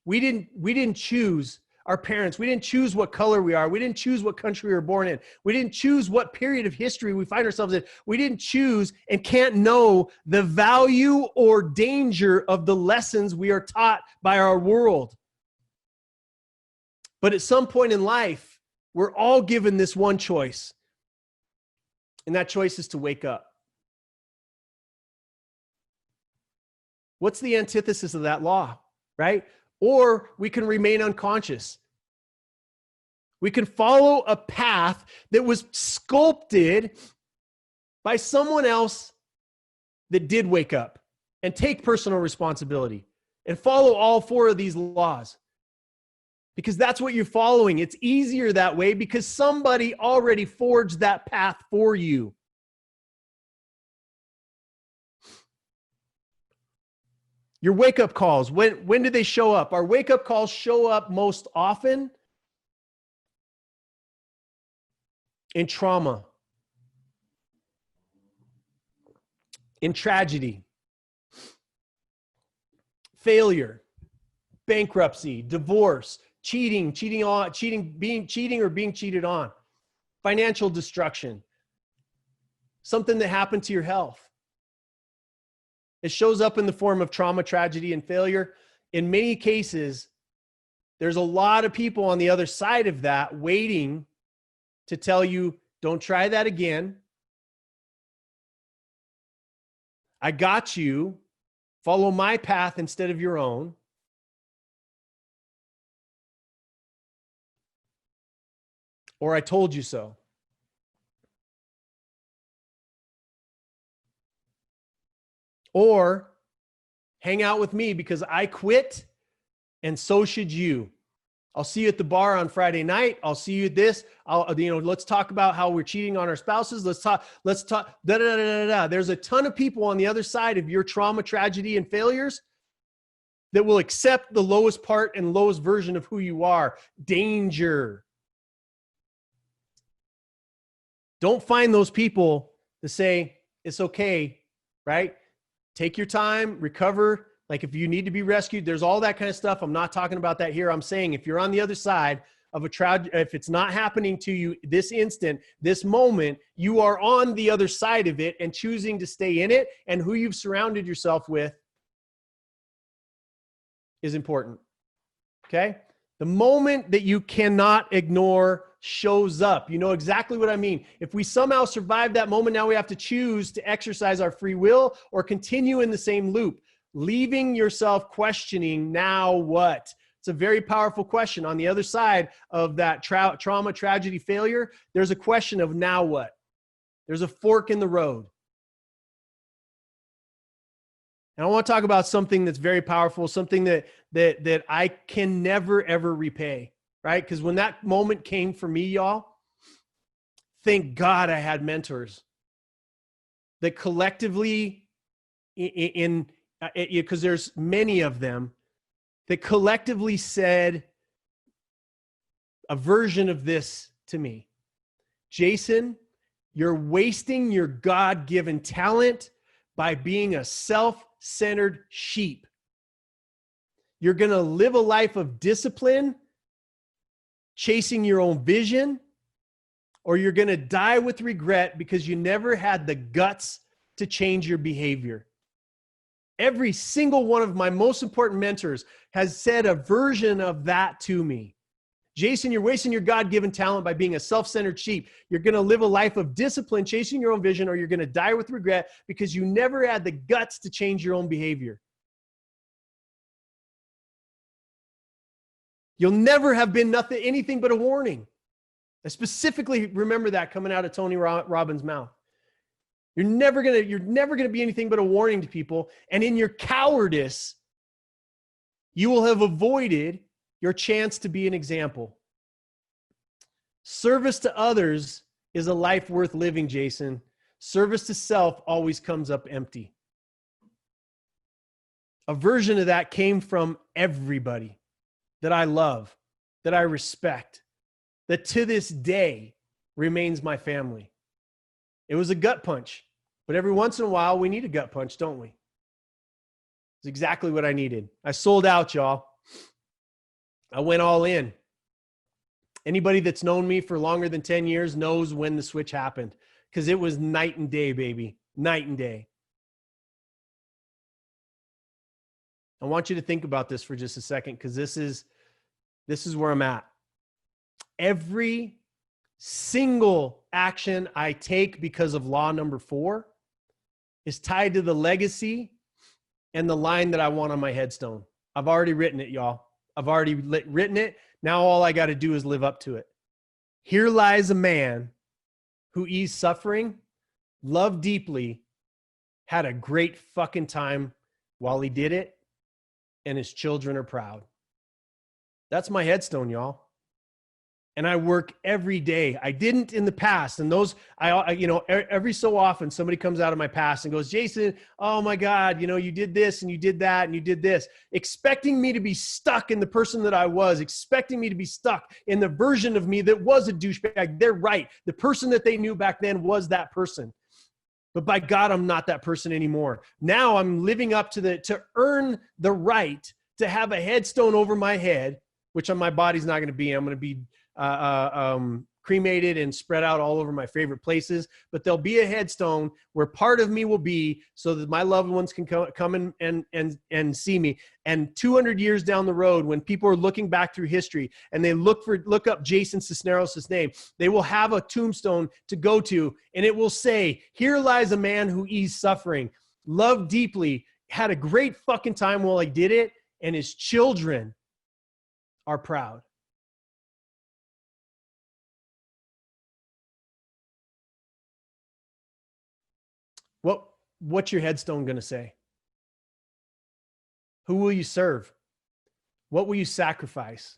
We didn't choose our parents. We didn't choose what color we are. We didn't choose what country we were born in. We didn't choose what period of history we find ourselves in. We didn't choose and can't know the value or danger of the lessons we are taught by our world. But at some point in life, we're all given this one choice. And that choice is to wake up. What's the antithesis of that law, right? Or we can remain unconscious. We can follow a path that was sculpted by someone else that did wake up and take personal responsibility and follow all four of these laws. Because that's what you're following. It's easier that way because somebody already forged that path for you. Your wake-up calls, when do they show up? Our wake-up calls show up most often in trauma, in tragedy, failure, bankruptcy, divorce, cheating or being cheated on, financial destruction, something that happened to your health. It shows up in the form of trauma, tragedy, and failure. In many cases, there's a lot of people on the other side of that waiting to tell you, don't try that again. I got you. Follow my path instead of your own. Or I told you so. Or hang out with me because I quit and so should you. I'll see you at the bar on Friday night. I'll see you at this. Let's talk about how we're cheating on our spouses. Let's talk, There's a ton of people on the other side of your trauma, tragedy, and failures that will accept the lowest part and lowest version of who you are. Danger. Don't find those people to say, it's okay, right? Take your time, recover. Like if you need to be rescued, there's all that kind of stuff. I'm not talking about that here. I'm saying if you're on the other side of a tragedy, if it's not happening to you this instant, this moment, you are on the other side of it and choosing to stay in it, and who you've surrounded yourself with is important. Okay? The moment that you cannot ignore shows up. You know exactly what I mean. If we somehow survive that moment, now we have to choose to exercise our free will or continue in the same loop, leaving yourself questioning, now what? It's a very powerful question. On the other side of that trauma, tragedy, failure, there's a question of now what? There's a fork in the road. And I want to talk about something that's very powerful, something that I can never, ever repay. Right? Because when that moment came for me, y'all, thank God I had mentors that collectively, because there's many of them, that collectively said a version of this to me. Jason, you're wasting your God-given talent by being a self self-centered sheep. You're going to live a life of discipline, chasing your own vision, or you're going to die with regret because you never had the guts to change your behavior. Every single one of my most important mentors has said a version of that to me. Jason, you're wasting your God-given talent by being a self-centered sheep. You're going to live a life of discipline, chasing your own vision, or you're going to die with regret because you never had the guts to change your own behavior. You'll never have been anything but a warning. I specifically remember that coming out of Tony Robbins' mouth. You're never gonna be anything but a warning to people. And in your cowardice, you will have avoided your chance to be an example. Service to others is a life worth living, Jason. Service to self always comes up empty. A version of that came from everybody that I love, that I respect, that to this day remains my family. It was a gut punch, but every once in a while we need a gut punch, don't we? It's exactly what I needed. I sold out, y'all. I went all in. Anybody that's known me for longer than 10 years knows when the switch happened, because it was night and day, baby. Night and day. I want you to think about this for just a second, because this is where I'm at. Every single action I take because of law number 4 is tied to the legacy and the line that I want on my headstone. I've already written it, y'all. I've already written it. Now all I got to do is live up to it. Here lies a man who eased suffering, loved deeply, had a great fucking time while he did it, and his children are proud. That's my headstone, y'all. And I work every day. I didn't in the past. And those, every so often somebody comes out of my past and goes, Jason, oh my God, you did this and you did that and you did this, expecting me to be stuck in the person that I was, expecting me to be stuck in the version of me that was a douchebag. They're right. The person that they knew back then was that person. But by God, I'm not that person anymore. Now I'm living up to earn the right to have a headstone over my head, which on my body's not going to be. I'm going to be cremated and spread out all over my favorite places, but there'll be a headstone where part of me will be, so that my loved ones can come and see me. And 200 years down the road, when people are looking back through history and they look up Jason Sisneros' name, they will have a tombstone to go to, and it will say, here lies a man who eased suffering, loved deeply, had a great fucking time while he did it, and his children are proud. What's your headstone going to say? Who will you serve? What will you sacrifice?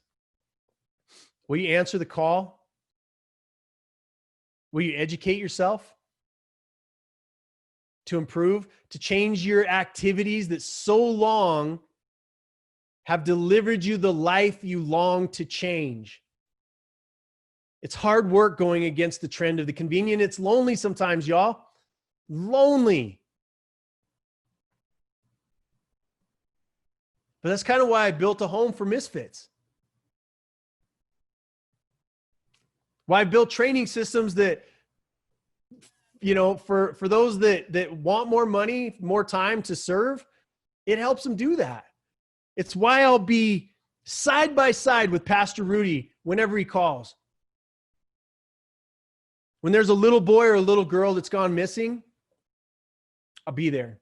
Will you answer the call? Will you educate yourself to improve, to change your activities that so long have delivered you the life you long to change? It's hard work going against the trend of the convenient. It's lonely sometimes, y'all. Lonely. But that's kind of why I built a home for misfits. Why I built training systems that, for those that want more money, more time to serve, it helps them do that. It's why I'll be side by side with Pastor Rudy whenever he calls. When there's a little boy or a little girl that's gone missing, I'll be there.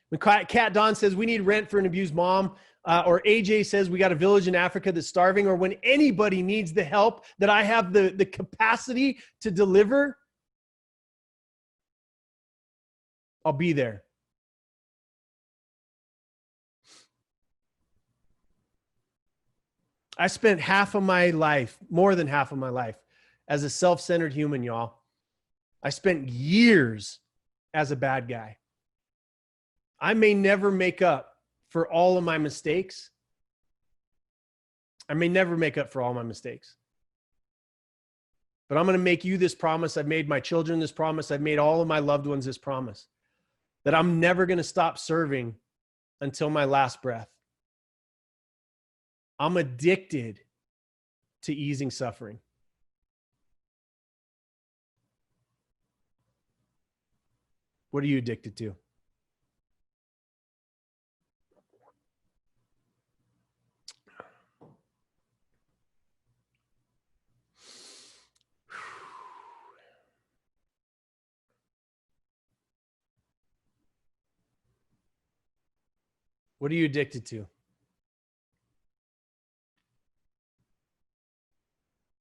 When Kat Dawn says we need rent for an abused mom, or AJ says we got a village in Africa that's starving, or when anybody needs the help that I have the capacity to deliver, I'll be there. I spent half of my life, more than half of my life, as a self-centered human, y'all. I spent years as a bad guy. I may never make up for all of my mistakes. I may never make up for all my mistakes. But I'm going to make you this promise. I've made my children this promise. I've made all of my loved ones this promise, that I'm never going to stop serving until my last breath. I'm addicted to easing suffering. What are you addicted to? What are you addicted to?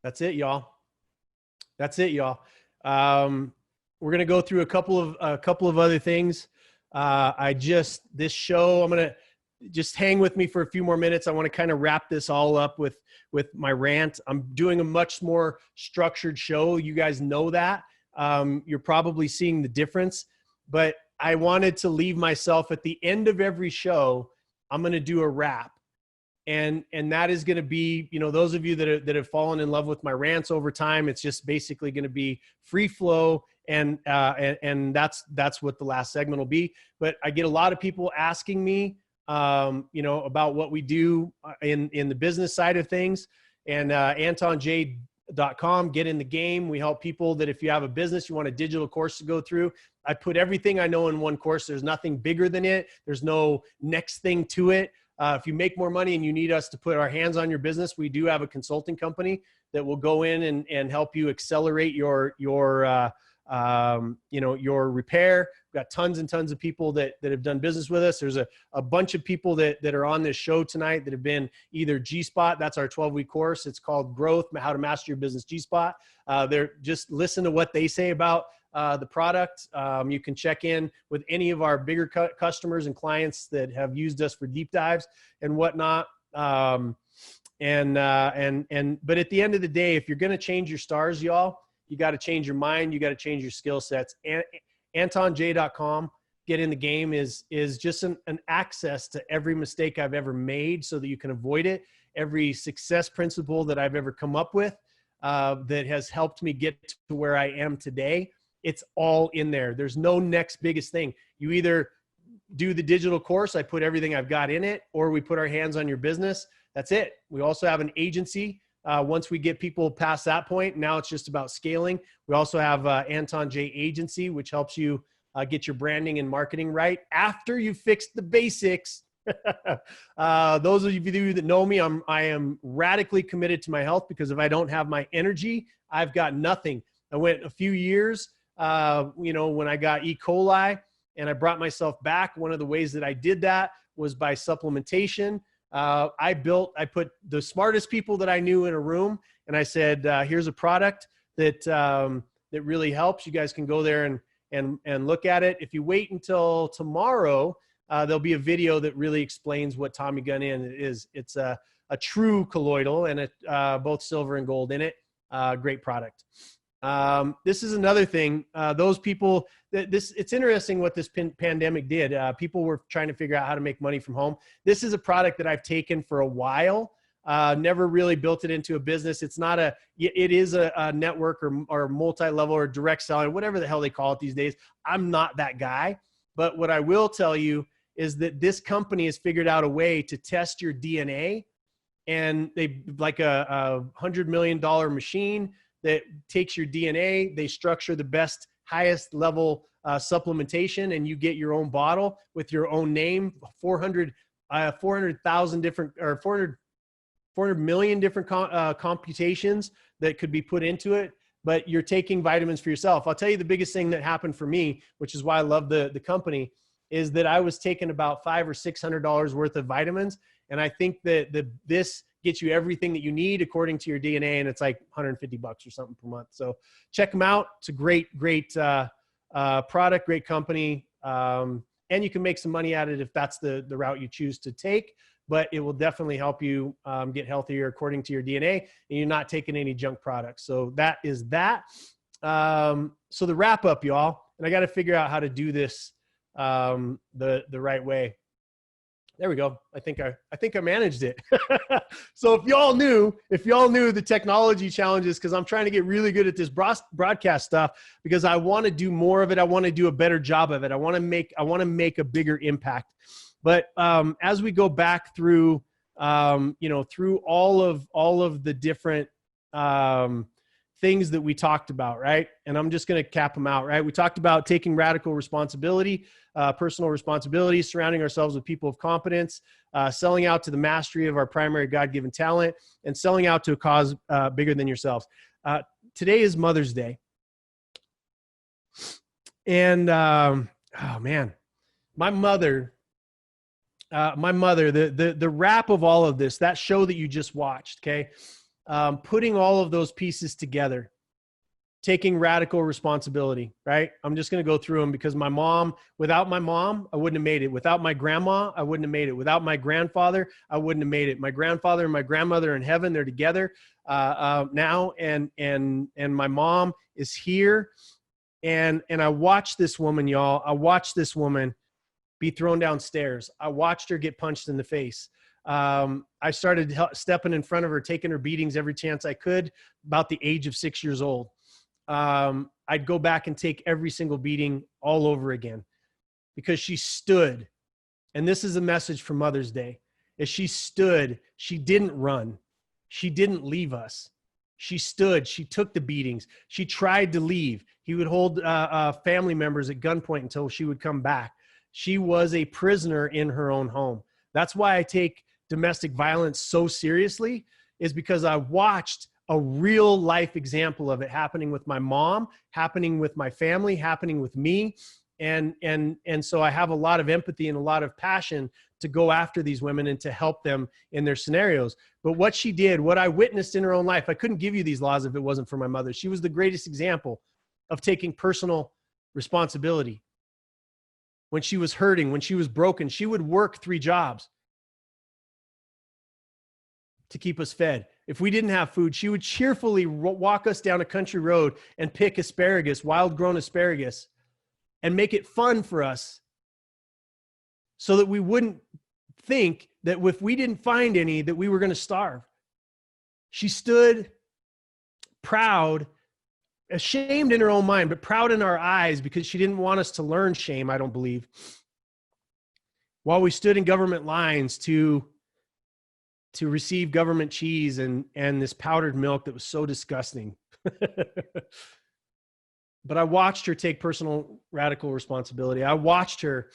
That's it, y'all. That's it, y'all. We're gonna go through a couple of other things. This show, I'm gonna just hang with me for a few more minutes. I want to kind of wrap this all up with my rant. I'm doing a much more structured show. You guys know that. You're probably seeing the difference, but I wanted to leave myself at the end of every show. I'm going to do a wrap. And that is going to be, you know, those of you that have fallen in love with my rants over time, it's just basically going to be free flow. And that's what the last segment will be. But I get a lot of people asking me, you know, about what we do in the business side of things. And AntonJ.com, get in the game. We help people that if you have a business, you want a digital course to go through. I put everything I know in one course. There's nothing bigger than it. There's no next thing to it. If you make more money and you need us to put our hands on your business, we do have a consulting company that will go in and help you accelerate your repair. We've got tons and tons of people that have done business with us. There's a bunch of people that are on this show tonight that have been either G-Spot. That's our 12-week course. It's called Growth, How to Master Your Business G-Spot. They're just listen to what they say about the product. You can check in with any of our bigger customers and clients that have used us for deep dives and whatnot. But at the end of the day, if you're going to change your stars, y'all, you got to change your mind. You got to change your skill sets. AntonJ.com, get in the game is just an access to every mistake I've ever made so that you can avoid it. Every success principle that I've ever come up with that has helped me get to where I am today. It's all in there. There's no next biggest thing. You either do the digital course, I put everything I've got in it, or we put our hands on your business. That's it. We also have an agency. Once we get people past that point, now it's just about scaling. We also have Anton J Agency, which helps you get your branding and marketing right after you fix the basics. Those of you that know me, I am radically committed to my health, because if I don't have my energy, I've got nothing. I went a few years, when I got E. coli and I brought myself back. One of the ways that I did that was by supplementation. I put the smartest people that I knew in a room, and I said, here's a product that really helps. You guys can go there and look at it. If you wait until tomorrow, there'll be a video that really explains what Tommy Gun is. It's a true colloidal, and both silver and gold in it. Great product. This is another thing. Those people it's interesting what this pandemic did. People were trying to figure out how to make money from home. This is a product that I've taken for a while. Never really built it into a business. It is a network or multi-level or direct selling, whatever the hell they call it these days. I'm not that guy, but what I will tell you is that this company has figured out a way to test your DNA, and they like a $100 million machine that takes your DNA. They structure the best, highest level supplementation, and you get your own bottle with your own name. 400,000 different, or 400 million different computations that could be put into it, but you're taking vitamins for yourself. I'll tell you the biggest thing that happened for me, which is why I love the company, is that I was taking about $500 or $600 worth of vitamins. And I think that this gets you everything that you need according to your DNA, and it's like $150 or something per month. So check them out. It's a great product, great company. And you can make some money at it if that's the route you choose to take, but it will definitely help you get healthier according to your DNA, and you're not taking any junk products. So that is that. So the wrap up, y'all, and I got to figure out how to do this the right way. There we go. I think I managed it. So if y'all knew the technology challenges, because I'm trying to get really good at this broadcast stuff, because I want to do more of it. I want to do a better job of it. I want to make a bigger impact. But as we go back through, through all of the different things that we talked about, right? And I'm just going to cap them out, right? We talked about taking radical responsibility, personal responsibility, surrounding ourselves with people of competence, selling out to the mastery of our primary God-given talent, and selling out to a cause bigger than yourselves. Today is Mother's Day. And, oh man, my mother, the wrap of all of this, that show that you just watched, okay? Putting all of those pieces together, taking radical responsibility, right? I'm just going to go through them because without my mom, I wouldn't have made it. Without my grandma, I wouldn't have made it. Without my grandfather, I wouldn't have made it. My grandfather and my grandmother are in heaven, they're together now. And my mom is here. And I watched this woman, y'all. I watched this woman be thrown downstairs. I watched her get punched in the face. I started stepping in front of her, taking her beatings every chance I could, about the age of 6 years old. I'd go back and take every single beating all over again because she stood. And this is a message for Mother's Day. As she stood, she didn't run. She didn't leave us. She stood. She took the beatings. She tried to leave. He would hold family members at gunpoint until she would come back. She was a prisoner in her own home. That's why I take domestic violence so seriously, is because I watched a real life example of it happening with my mom, happening with my family, happening with me. And so I have a lot of empathy and a lot of passion to go after these women and to help them in their scenarios. But what she did, what I witnessed in her own life, I couldn't give you these laws if it wasn't for my mother. She was the greatest example of taking personal responsibility. When she was hurting, when she was broken, she would work 3 jobs to keep us fed. If we didn't have food, she would cheerfully walk us down a country road and pick asparagus, wild grown asparagus, and make it fun for us so that we wouldn't think that if we didn't find any, that we were going to starve. She stood proud, ashamed in her own mind, but proud in our eyes because she didn't want us to learn shame, I don't believe. While we stood in government lines to receive government cheese and this powdered milk that was so disgusting. But I watched her take personal radical responsibility. I watched her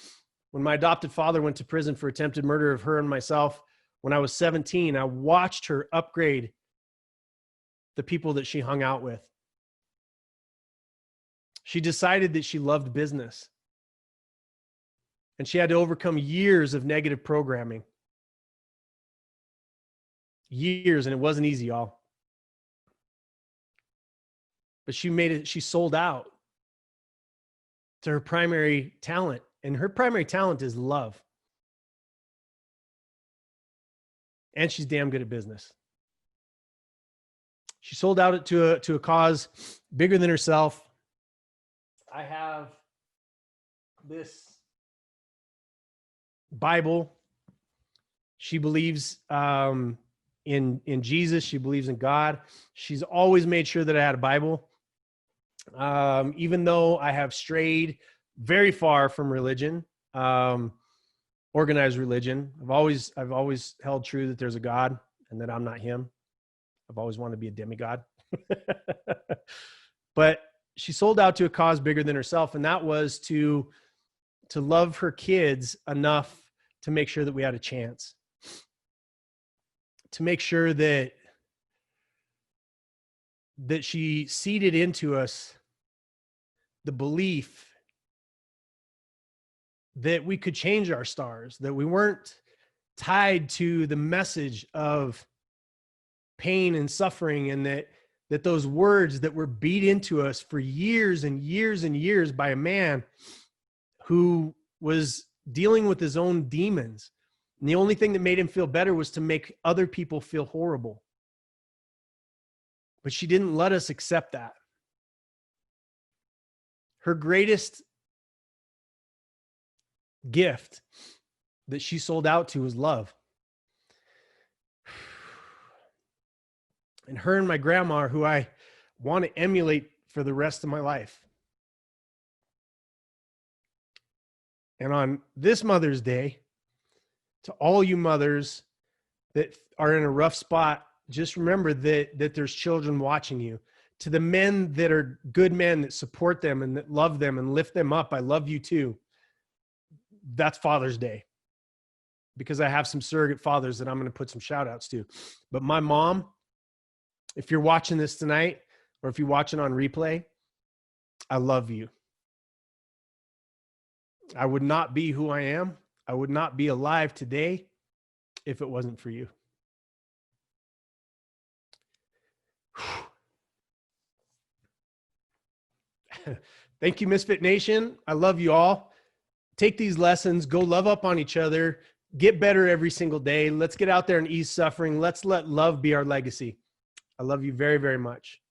when my adopted father went to prison for attempted murder of her and myself when I was 17. I watched her upgrade the people that she hung out with. She decided that she loved business. And she had to overcome years of negative programming. Years, and it wasn't easy, y'all. But she made it, she sold out to her primary talent. And her primary talent is love. And she's damn good at business. She sold out to a cause bigger than herself. I have this Bible. She believes in Jesus. She believes in God. She's always made sure that I had a Bible. Even though I have strayed very far from religion, organized religion, I've always held true that there's a God and that I'm not him. I've always wanted to be a demigod. But she sold out to a cause bigger than herself, and that was to love her kids enough to make sure that we had a chance, to make sure that she seeded into us the belief that we could change our stars, that we weren't tied to the message of pain and suffering, and that those words that were beat into us for years and years and years by a man who was dealing with his own demons. And the only thing that made him feel better was to make other people feel horrible. But she didn't let us accept that. Her greatest gift that she sold out to was love. And her and my grandma, who I want to emulate for the rest of my life. And on this Mother's Day, To all you mothers that are in a rough spot, just remember that there's children watching you. To the men that are good men that support them and that love them and lift them up, I love you too. That's Father's Day, because I have some surrogate fathers that I'm going to put some shout outs to. But my mom, if you're watching this tonight, or if you're watching on replay, I love you. I would not be who I am. I would not be alive today if it wasn't for you. Thank you, Misfit Nation. I love you all. Take these lessons, go love up on each other, get better every single day. Let's get out there and ease suffering. Let's let love be our legacy. I love you very, very much.